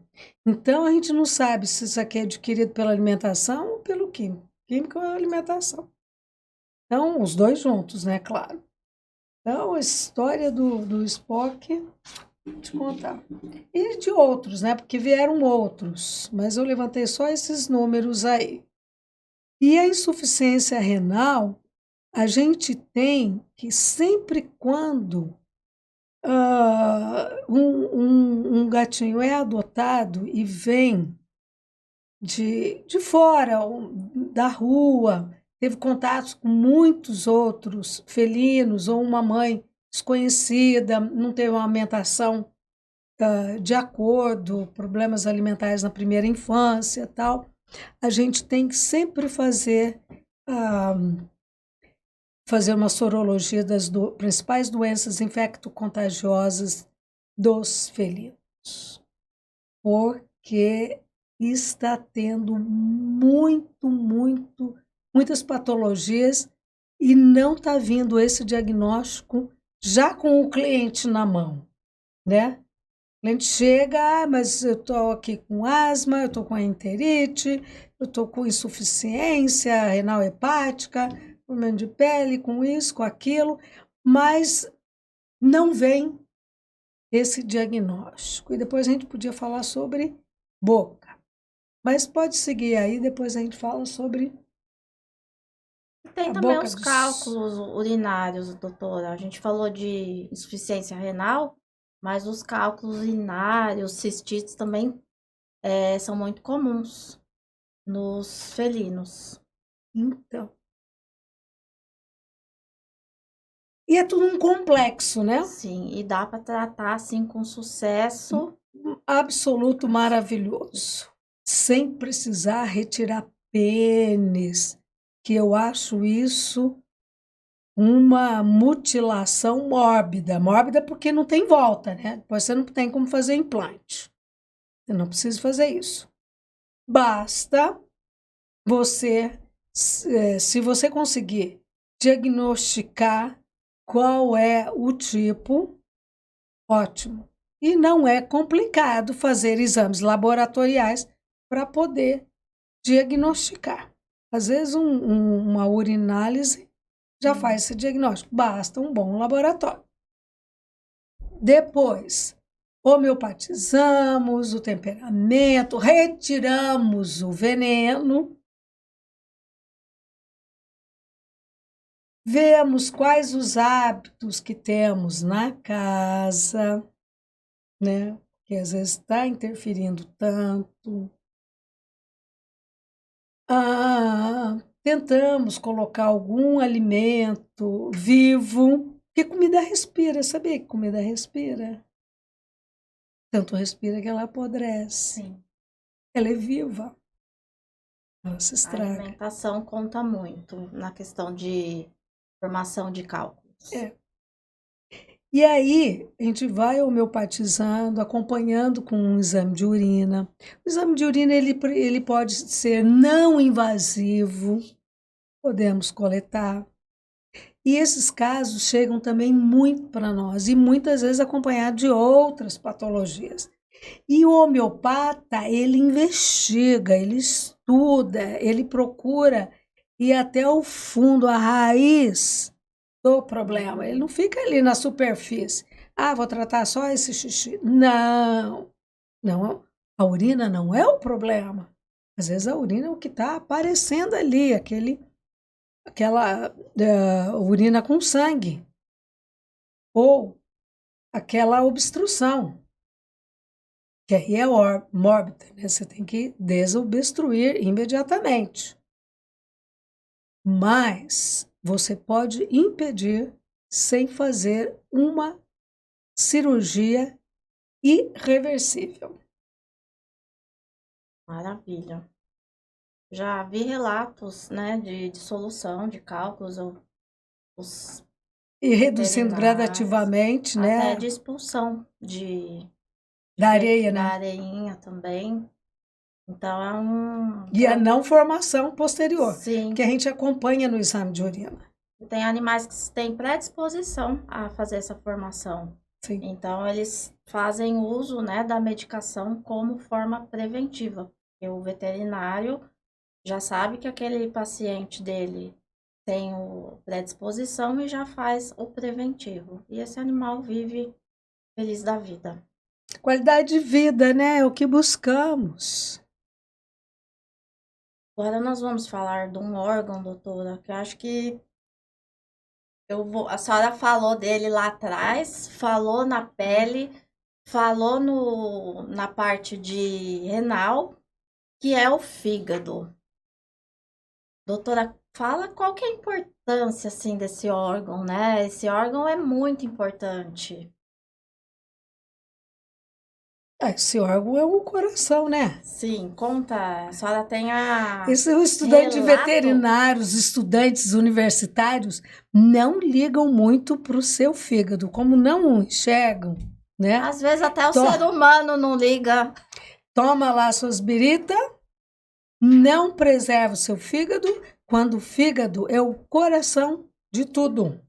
B: Então a gente não sabe se isso aqui é adquirido pela alimentação ou pelo químico. Químico é alimentação. Então, os dois juntos, né? Claro. Então, a história do Spock, vou te contar. E de outros, né? Porque vieram outros, mas eu levantei só esses números aí. E a insuficiência renal, a gente tem que sempre quando um gatinho é adotado e vem de fora, da rua, teve contatos com muitos outros felinos, ou uma mãe desconhecida, não teve uma alimentação de acordo, problemas alimentares na primeira infância, tal, a gente tem que sempre ah, fazer uma sorologia das principais doenças infecto-contagiosas dos felinos, porque está tendo muitas patologias e não está vindo esse diagnóstico já com o cliente na mão, né? O cliente chega, mas eu estou aqui com asma, eu estou com enterite, eu estou com insuficiência renal hepática, problema de pele, com isso, com aquilo, mas não vem esse diagnóstico. E depois a gente podia falar sobre boca. Mas pode seguir aí, depois a gente fala sobre
A: Tem
B: a
A: também
B: boca
A: os
B: dos...
A: cálculos urinários, doutora. A gente falou de insuficiência renal, mas os cálculos urinários, cistites também são muito comuns nos felinos.
B: Então. E é tudo um complexo, né?
A: Sim, e dá para tratar assim com sucesso.
B: Absoluto maravilhoso. Sem precisar retirar pênis, que eu acho isso uma mutilação mórbida. Mórbida porque não tem volta, né? Depois você não tem como fazer implante. Você não precisa fazer isso. Basta você, se você conseguir diagnosticar qual é o tipo, ótimo. E não é complicado fazer exames laboratoriais para poder diagnosticar. Às vezes, uma urinálise já faz esse diagnóstico, basta um bom laboratório. Depois, homeopatizamos o temperamento, retiramos o veneno, vemos quais os hábitos que temos na casa, né? Que às vezes está interferindo tanto. Tentamos colocar algum alimento vivo, porque comida respira, sabia que comida respira? Tanto respira que ela apodrece.
A: Sim.
B: Ela é viva. Ela se
A: A
B: estraga.
A: alimentação conta muito na questão de formação de cálculos.
B: E aí, a gente vai homeopatizando, acompanhando com um exame de urina. O exame de urina ele pode ser não invasivo, podemos coletar. E esses casos chegam também muito para nós, e muitas vezes acompanhados de outras patologias. E o homeopata, ele investiga, ele estuda, ele procura ir até o fundo, a raiz do problema. Ele não fica ali na superfície. Ah, vou tratar só esse xixi. Não, não, a urina não é o problema. Às vezes a urina é o que está aparecendo ali, aquela urina com sangue, ou aquela obstrução, que aí é mórbida, né? Você tem que desobstruir imediatamente. Mas você pode impedir sem fazer uma cirurgia irreversível.
A: Maravilha. Já vi relatos, né, de solução de cálculos, os
B: E reduzindo
A: veterinários,
B: gradativamente,
A: até
B: né,
A: de expulsão
B: da areia,
A: da
B: né?
A: areinha também. Então
B: E a não formação posterior,
A: sim,
B: que a gente acompanha no exame de urina.
A: tem animais que têm predisposição a fazer essa formação.
B: Sim.
A: Então, eles fazem uso, né, da medicação como forma preventiva. Porque o veterinário já sabe que aquele paciente dele tem predisposição e já faz o preventivo. E esse animal vive feliz da vida.
B: Qualidade de vida, né? É o que buscamos.
A: Agora nós vamos falar de um órgão, doutora, que eu acho que a senhora falou dele lá atrás, falou na pele, falou na parte de renal, que é o fígado. Doutora, fala qual que é a importância, assim, desse órgão, né? Esse órgão é muito importante.
B: Esse órgão é o coração, né?
A: Sim, conta, a senhora tem
B: Esse o estudante
A: relato?
B: veterinário, os estudantes universitários não ligam muito para o seu fígado, como não o enxergam, né?
A: Às vezes até o ser humano não liga.
B: Toma lá suas biritas, não preserva o seu fígado, quando o fígado é o coração de tudo.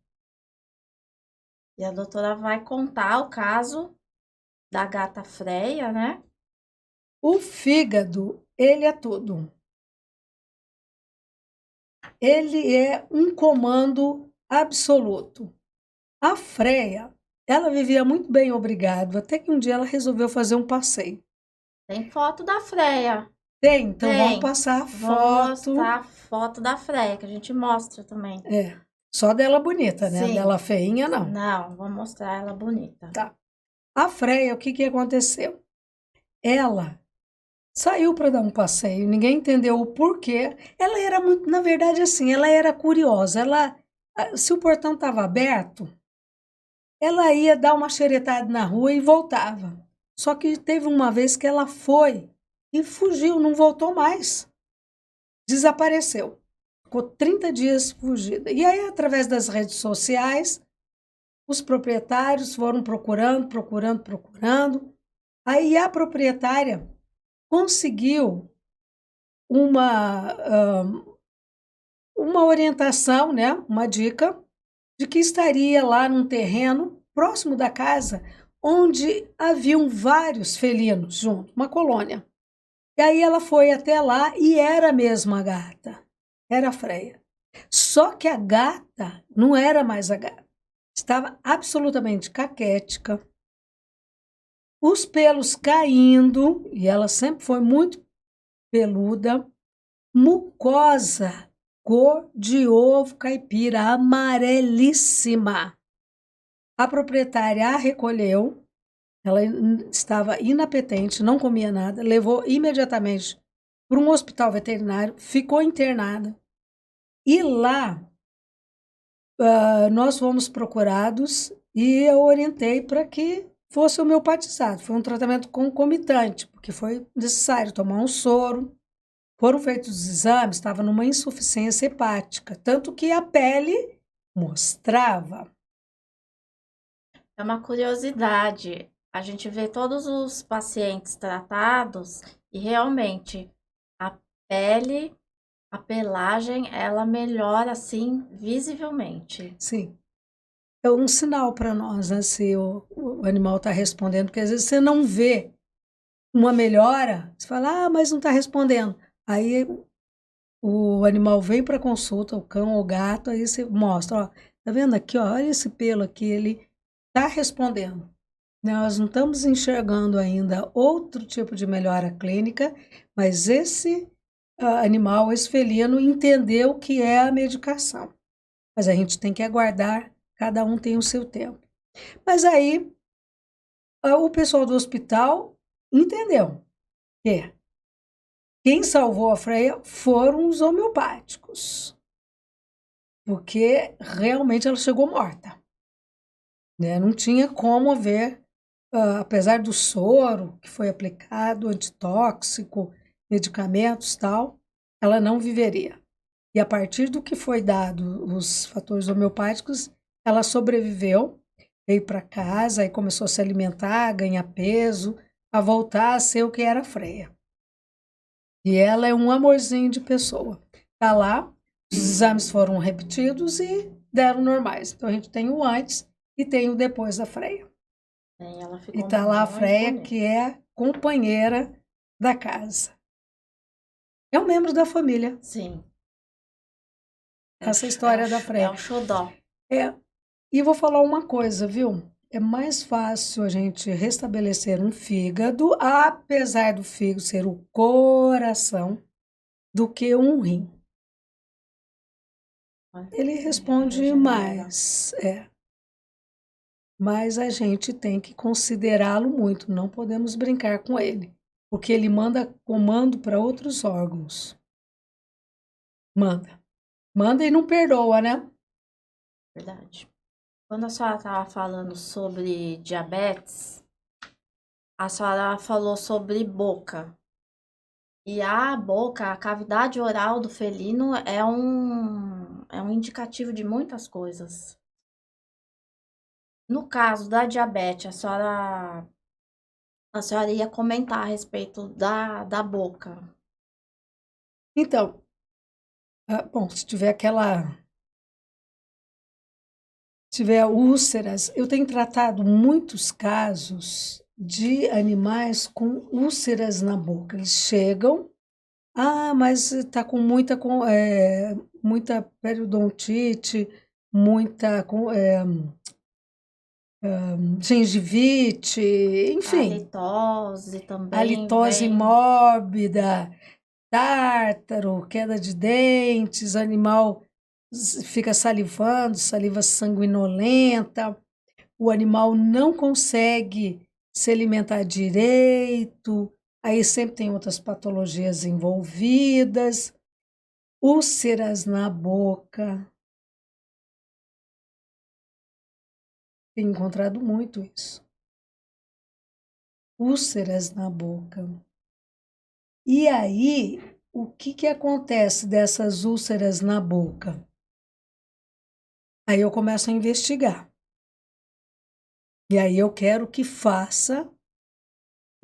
A: E a doutora vai contar o caso da gata Freia, né?
B: O fígado, ele é tudo. Ele é um comando absoluto. A Freia, ela vivia muito bem, obrigado, até que um dia ela resolveu fazer um passeio.
A: Tem foto da Freia.
B: Tem, então
A: Tem.
B: vamos passar a
A: Vamos
B: foto.
A: mostrar a foto da Freia, que a gente mostra também.
B: É, só dela bonita, né?
A: Sim.
B: Dela feinha, não.
A: Não, vou mostrar ela bonita.
B: Tá. A Freia, o que que aconteceu? Ela saiu para dar um passeio, ninguém entendeu o porquê. Ela era muito, na verdade, assim, ela era curiosa. Se o portão estava aberto, ela ia dar uma xeretada na rua e voltava. Só que teve uma vez que ela foi e fugiu, não voltou mais. Desapareceu. Ficou 30 dias fugida. E aí, através das redes sociais, os proprietários foram procurando. Aí a proprietária conseguiu uma orientação, né? Uma dica de que estaria lá num terreno próximo da casa, onde haviam vários felinos junto, uma colônia. E aí ela foi até lá e era mesmo a gata, era a Freia. Só que a gata não era mais a gata, estava absolutamente caquética, os pelos caindo, e ela sempre foi muito peluda, mucosa, cor de ovo caipira, amarelíssima. A proprietária a recolheu, ela estava inapetente, não comia nada, levou imediatamente para um hospital veterinário, ficou internada. E lá nós fomos procurados e eu orientei para que fosse homeopatizado. Foi um tratamento concomitante, porque foi necessário tomar um soro. Foram feitos os exames, estava numa insuficiência hepática, tanto que a pele mostrava.
A: É uma curiosidade. A gente vê todos os pacientes tratados e realmente a pele, a pelagem, ela melhora assim visivelmente.
B: Sim. É um sinal para nós, né, se o animal está respondendo, porque às vezes você não vê uma melhora, você fala, mas não está respondendo. Aí o animal vem para consulta, o cão ou o gato, aí você mostra, ó, tá vendo aqui, ó, olha esse pelo aqui, ele está respondendo. Nós não estamos enxergando ainda outro tipo de melhora clínica, mas esse animal, esse felino, entendeu o que é a medicação. Mas a gente tem que aguardar, cada um tem o seu tempo. Mas aí o pessoal do hospital entendeu que quem salvou a Freia foram os homeopáticos. porque realmente ela chegou morta, né? Não tinha como haver, apesar do soro que foi aplicado, antitóxico, medicamentos, tal, ela não viveria. E a partir do que foi dado os fatores homeopáticos, ela sobreviveu, veio para casa e começou a se alimentar, a ganhar peso, a voltar a ser o que era a Freia. E ela é um amorzinho de pessoa. Tá lá, os exames foram repetidos e deram normais. Então a gente tem o antes e tem o depois da Freia.
A: Ela
B: E
A: ficou
B: tá lá a
A: muito
B: Freia,
A: bonita.
B: que é a companheira da casa. É um membro da família,
A: Sim.
B: essa história da
A: É
B: Freia.
A: o xodó.
B: É, e vou falar uma coisa, viu? É mais fácil a gente restabelecer um fígado, apesar do fígado ser o coração, do que um rim. Ele responde
A: Regenera.
B: mais, mas a gente tem que considerá-lo muito, não podemos brincar com ele, porque ele manda comando para outros órgãos. Manda. Manda e não perdoa, né?
A: Verdade. Quando a senhora estava falando sobre diabetes, a senhora falou sobre boca. E a boca, a cavidade oral do felino é um indicativo de muitas coisas. No caso da diabetes, a senhora ia comentar a respeito da boca.
B: Então, bom, se tiver úlceras, eu tenho tratado muitos casos de animais com úlceras na boca. Eles chegam, mas está com muita periodontite, muita gengivite,
A: A
B: enfim,
A: halitose também
B: halitose
A: vem.
B: mórbida, tártaro, queda de dentes, animal fica salivando, saliva sanguinolenta, o animal não consegue se alimentar direito, aí sempre tem outras patologias envolvidas, úlceras na boca. Tenho encontrado muito isso. Úlceras na boca. E aí, o que acontece dessas úlceras na boca? Aí eu começo a investigar. E aí eu quero que faça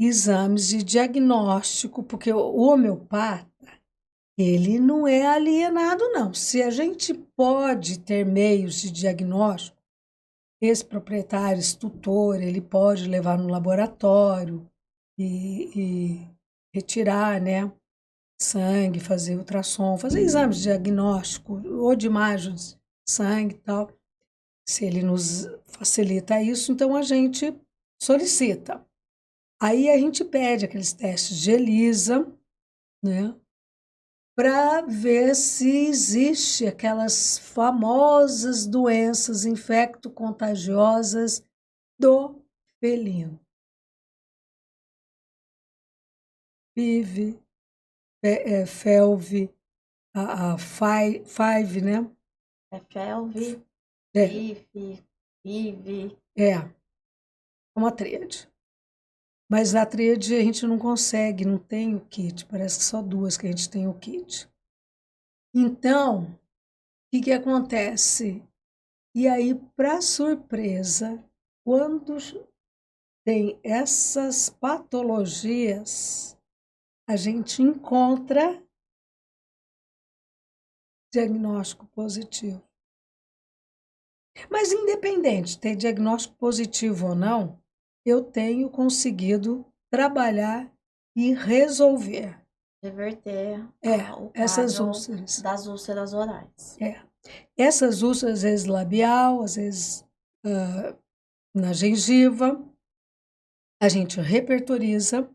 B: exames de diagnóstico, porque o homeopata, ele não é alienado, não. Se a gente pode ter meios de diagnóstico, esse proprietário, esse tutor, ele pode levar no laboratório e retirar, né, sangue, fazer ultrassom, fazer exames de diagnóstico, ou de imagem de sangue e tal. Se ele nos facilita isso, então a gente solicita. Aí a gente pede aqueles testes de ELISA, né, para ver se existe aquelas famosas doenças infecto-contagiosas do felino. FIV, FeLV, a FIVE, né?
A: É FeLV,
B: É,
A: FIV, FIV.
B: é uma tríade. Mas a tríade a gente não consegue, não tem o kit, parece que só duas que a gente tem o kit. Então, o que acontece? E aí, para surpresa, quando tem essas patologias, a gente encontra diagnóstico positivo. Mas independente de ter diagnóstico positivo ou não, eu tenho conseguido trabalhar e resolver
A: Reverter o
B: essas
A: quadro
B: úlceras.
A: das úlceras orais.
B: Essas úlceras, às vezes labial, às vezes na gengiva, a gente repertoriza.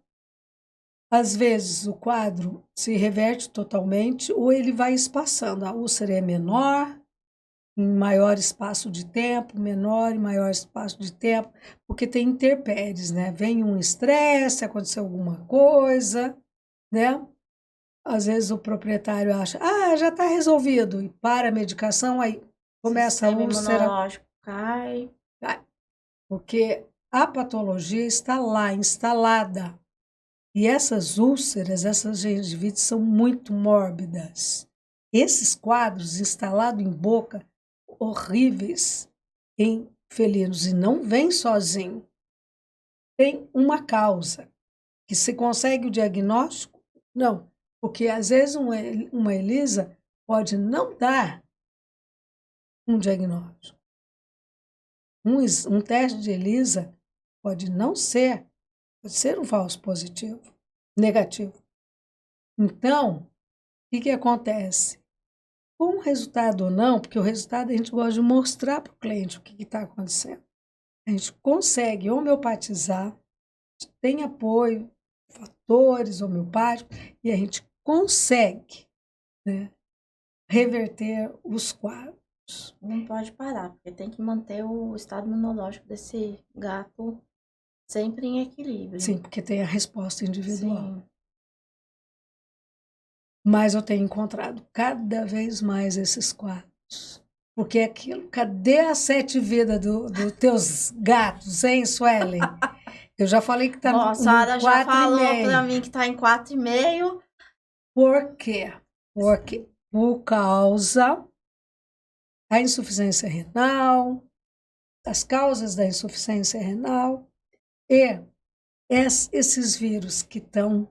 B: Às vezes o quadro se reverte totalmente ou ele vai espaçando. A úlcera é menor, em maior espaço de tempo, menor em maior espaço de tempo, porque tem intempéries, né? Vem um estresse, aconteceu alguma coisa, né? às vezes o proprietário acha, já está resolvido, e para a medicação, aí começa a
A: Sistema
B: úlcera,
A: imunológico cai.
B: porque a patologia está lá, instalada. E essas úlceras, essas gengivites são muito mórbidas. Esses quadros instalados em boca, horríveis em felinos, e não vem sozinho. Tem uma causa, que se consegue o diagnóstico, não. Porque às vezes uma ELISA pode não dar um diagnóstico. Um teste de ELISA pode não ser, pode ser um falso positivo, negativo. Então, o que acontece? Com o resultado ou não, porque o resultado a gente gosta de mostrar para o cliente o que está acontecendo. A gente consegue homeopatizar, tem apoio, fatores homeopáticos, e a gente consegue, né, reverter os quadros.
A: Não pode parar, porque tem que manter o estado imunológico desse gato sempre em equilíbrio.
B: Sim, porque tem a resposta individual.
A: Sim.
B: Mas eu tenho encontrado cada vez mais esses quadros. Porque é aquilo, cadê as 7 vidas dos teus gatos, hein, Suelen? Eu já falei que está no 4,5.
A: Nossa, a Sara já falou para mim que está em 4,5.
B: Por quê? Porque por causa da insuficiência renal, das causas da insuficiência renal e esses vírus que estão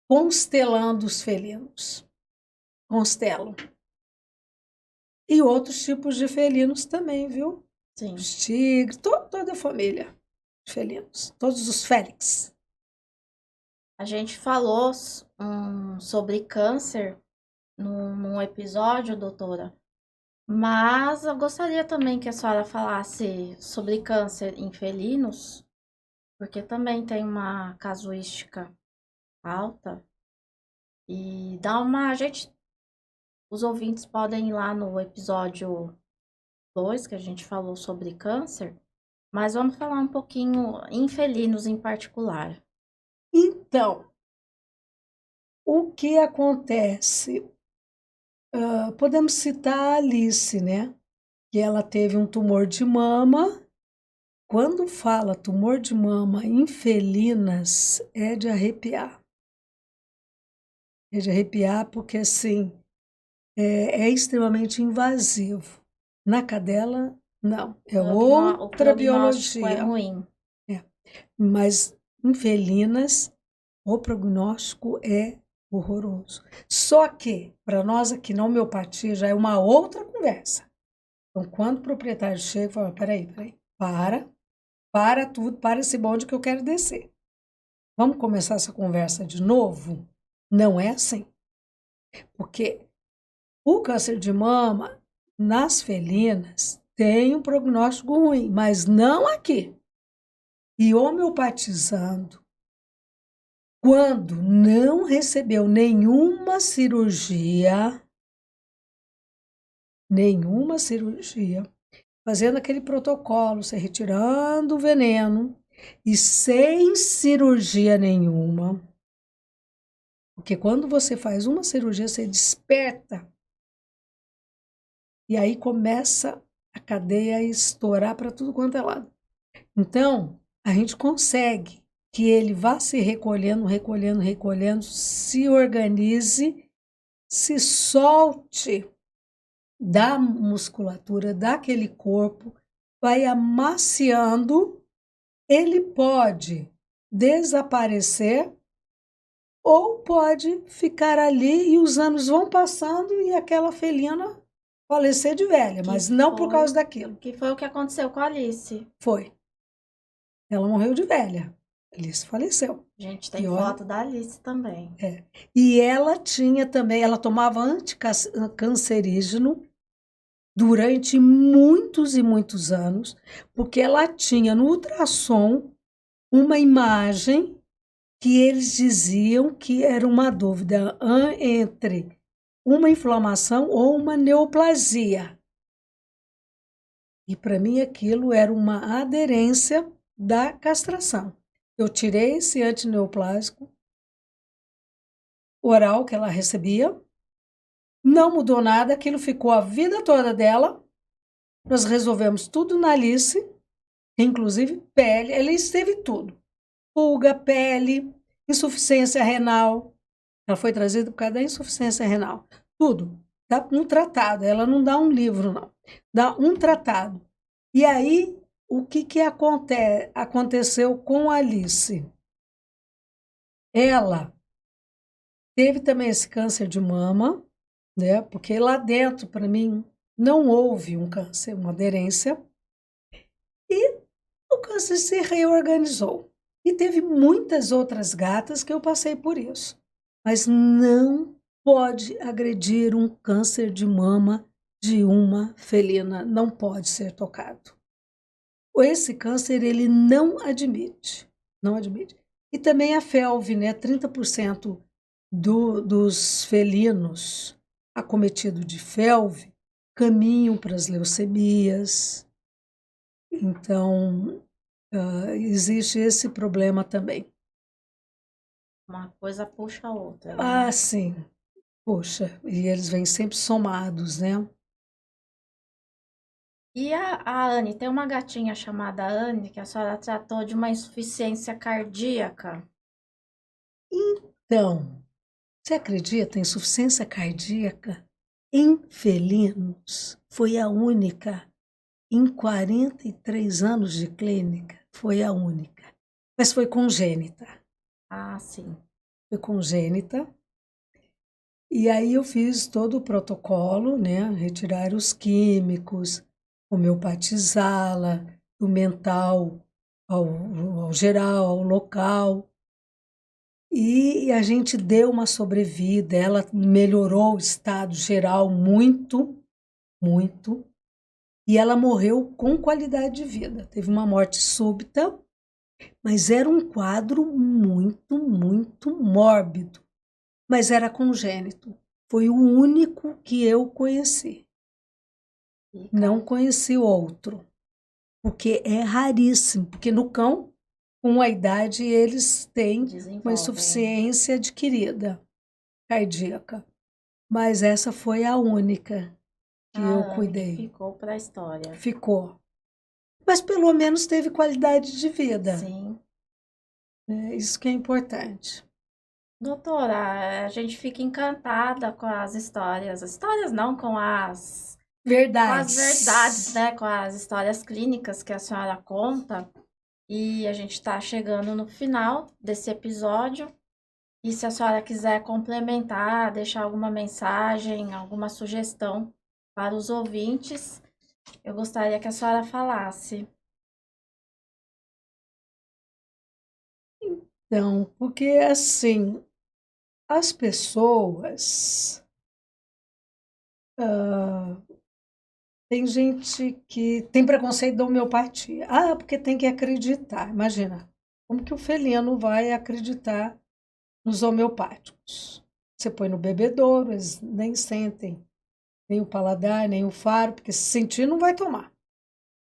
B: constelando os felinos. Constelam. E outros tipos de felinos também, viu?
A: Sim.
B: Os tigres, toda a família de felinos, todos os félix.
A: A gente falou sobre câncer num episódio, doutora, mas eu gostaria também que a senhora falasse sobre câncer em felinos, porque também tem uma casuística alta. E os ouvintes podem ir lá no episódio 2, que a gente falou sobre câncer, mas vamos falar um pouquinho em felinos em particular.
B: Então, o que acontece? Podemos citar a Alice, né? Que ela teve um tumor de mama. Quando fala tumor de mama em felinas, é de arrepiar. É de arrepiar porque, assim, é extremamente invasivo. Na cadela, não. É outra biologia.
A: É ruim.
B: Mas em felinas, o prognóstico é horroroso. Só que, para nós aqui na homeopatia, já é uma outra conversa. Então, quando o proprietário chega e fala, peraí, para tudo, para esse bonde que eu quero descer. Vamos começar essa conversa de novo? Não é assim. Porque o câncer de mama, nas felinas, tem um prognóstico ruim, mas não aqui. E homeopatizando, quando não recebeu nenhuma cirurgia, fazendo aquele protocolo, se retirando o veneno e sem cirurgia nenhuma, porque quando você faz uma cirurgia, você desperta e aí começa a cadeia a estourar para tudo quanto é lado. Então, a gente consegue que ele vá se recolhendo, se organize, se solte da musculatura daquele corpo, vai amaciando, ele pode desaparecer ou pode ficar ali e os anos vão passando e aquela felina falecer de velha, mas não por causa daquilo.
A: Que foi o que aconteceu com a Alice.
B: Foi. Ela morreu de velha. Alice faleceu.
A: Gente, tem foto da Alice também.
B: E ela tinha também, ela tomava anticancerígeno durante muitos e muitos anos, porque ela tinha no ultrassom uma imagem que eles diziam que era uma dúvida entre uma inflamação ou uma neoplasia. E para mim aquilo era uma aderência da castração. Eu tirei esse antineoplásico oral que ela recebia. Não mudou nada, aquilo ficou a vida toda dela. Nós resolvemos tudo na Alice, inclusive pele. Ela teve tudo. Pulga, pele, insuficiência renal. Ela foi trazida por causa da insuficiência renal. Tudo. Dá um tratado. Ela não dá um livro, não. Dá um tratado. E aí, o que aconteceu com a Alice? Ela teve também esse câncer de mama, né? Porque lá dentro, para mim, não houve um câncer, uma aderência. E o câncer se reorganizou. E teve muitas outras gatas que eu passei por isso. Mas não pode agredir um câncer de mama de uma felina. Não pode ser tocado. Esse câncer, ele não admite. Não admite. E também a felve, né? 30% dos felinos acometidos de felve caminham para as leucemias. Então, existe esse problema também.
A: Uma coisa puxa a outra, né?
B: Ah, sim. Poxa, e eles vêm sempre somados, né?
A: E a Anne, tem uma gatinha chamada Anne que a senhora tratou de uma insuficiência cardíaca.
B: Então, você acredita, insuficiência cardíaca em felinos foi a única, em 43 anos de clínica, foi a única. Mas foi congênita.
A: Ah, sim.
B: Foi congênita. E aí eu fiz todo o protocolo, né? Retirar os químicos, homeopatizá-la, do mental ao geral, ao local. E a gente deu uma sobrevida, ela melhorou o estado geral muito, muito. E ela morreu com qualidade de vida. Teve uma morte súbita, mas era um quadro muito, muito mórbido. Mas era congênito. Foi o único que eu conheci. Não conheci outro, porque é raríssimo. Porque no cão, com a idade, eles têm uma insuficiência adquirida cardíaca. Mas essa foi a única que eu cuidei.
A: Ficou para a história.
B: Ficou. Mas pelo menos teve qualidade de vida.
A: Sim.
B: É isso que é importante.
A: Doutora, a gente fica encantada com as histórias. As histórias não, com as
B: Verdades.
A: Com as verdades, né? Com as histórias clínicas que a senhora conta. E a gente está chegando no final desse episódio. E se a senhora quiser complementar, deixar alguma mensagem, alguma sugestão para os ouvintes, eu gostaria que a senhora falasse.
B: Então, porque assim, as pessoas. Tem gente que tem preconceito da homeopatia. Ah, porque tem que acreditar. Imagina, como que o felino vai acreditar nos homeopáticos? Você põe no bebedouro, eles nem sentem nem o paladar, nem o faro, porque se sentir não vai tomar.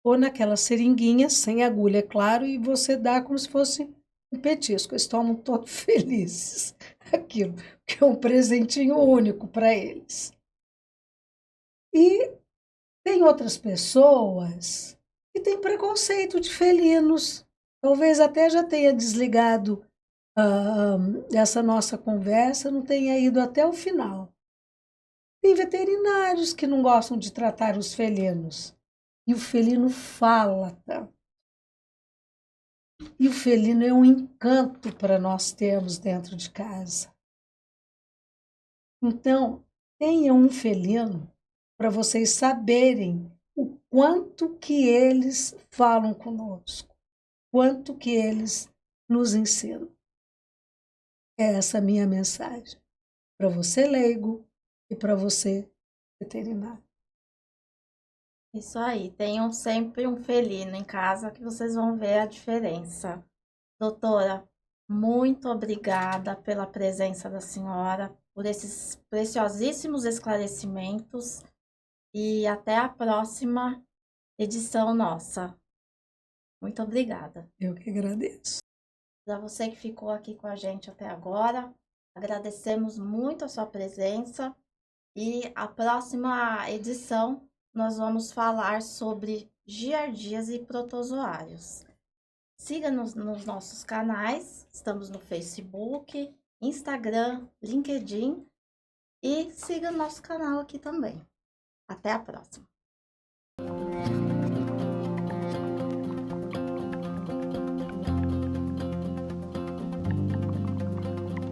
B: Ou naquela seringuinha, sem agulha, é claro, e você dá como se fosse um petisco. Eles tomam todos felizes aquilo, que é um presentinho único para eles. E tem outras pessoas que têm preconceito de felinos. Talvez até já tenha desligado essa nossa conversa, não tenha ido até o final. Tem veterinários que não gostam de tratar os felinos. E o felino fala, tá? E o felino é um encanto para nós termos dentro de casa. Então, tenha um felino para vocês saberem o quanto que eles falam conosco, quanto que eles nos ensinam. É essa a minha mensagem para você leigo e para você veterinário.
A: Isso aí, tenham sempre um felino em casa que vocês vão ver a diferença. Doutora, muito obrigada pela presença da senhora, por esses preciosíssimos esclarecimentos e até a próxima edição nossa. Muito obrigada.
B: Eu que agradeço.
A: Para você que ficou aqui com a gente até agora, Agradecemos muito a sua presença e a próxima edição nós vamos falar sobre giardias e protozoários. Siga-nos nos nossos canais, estamos no Facebook, Instagram, LinkedIn e siga nosso canal aqui também. Até a próxima!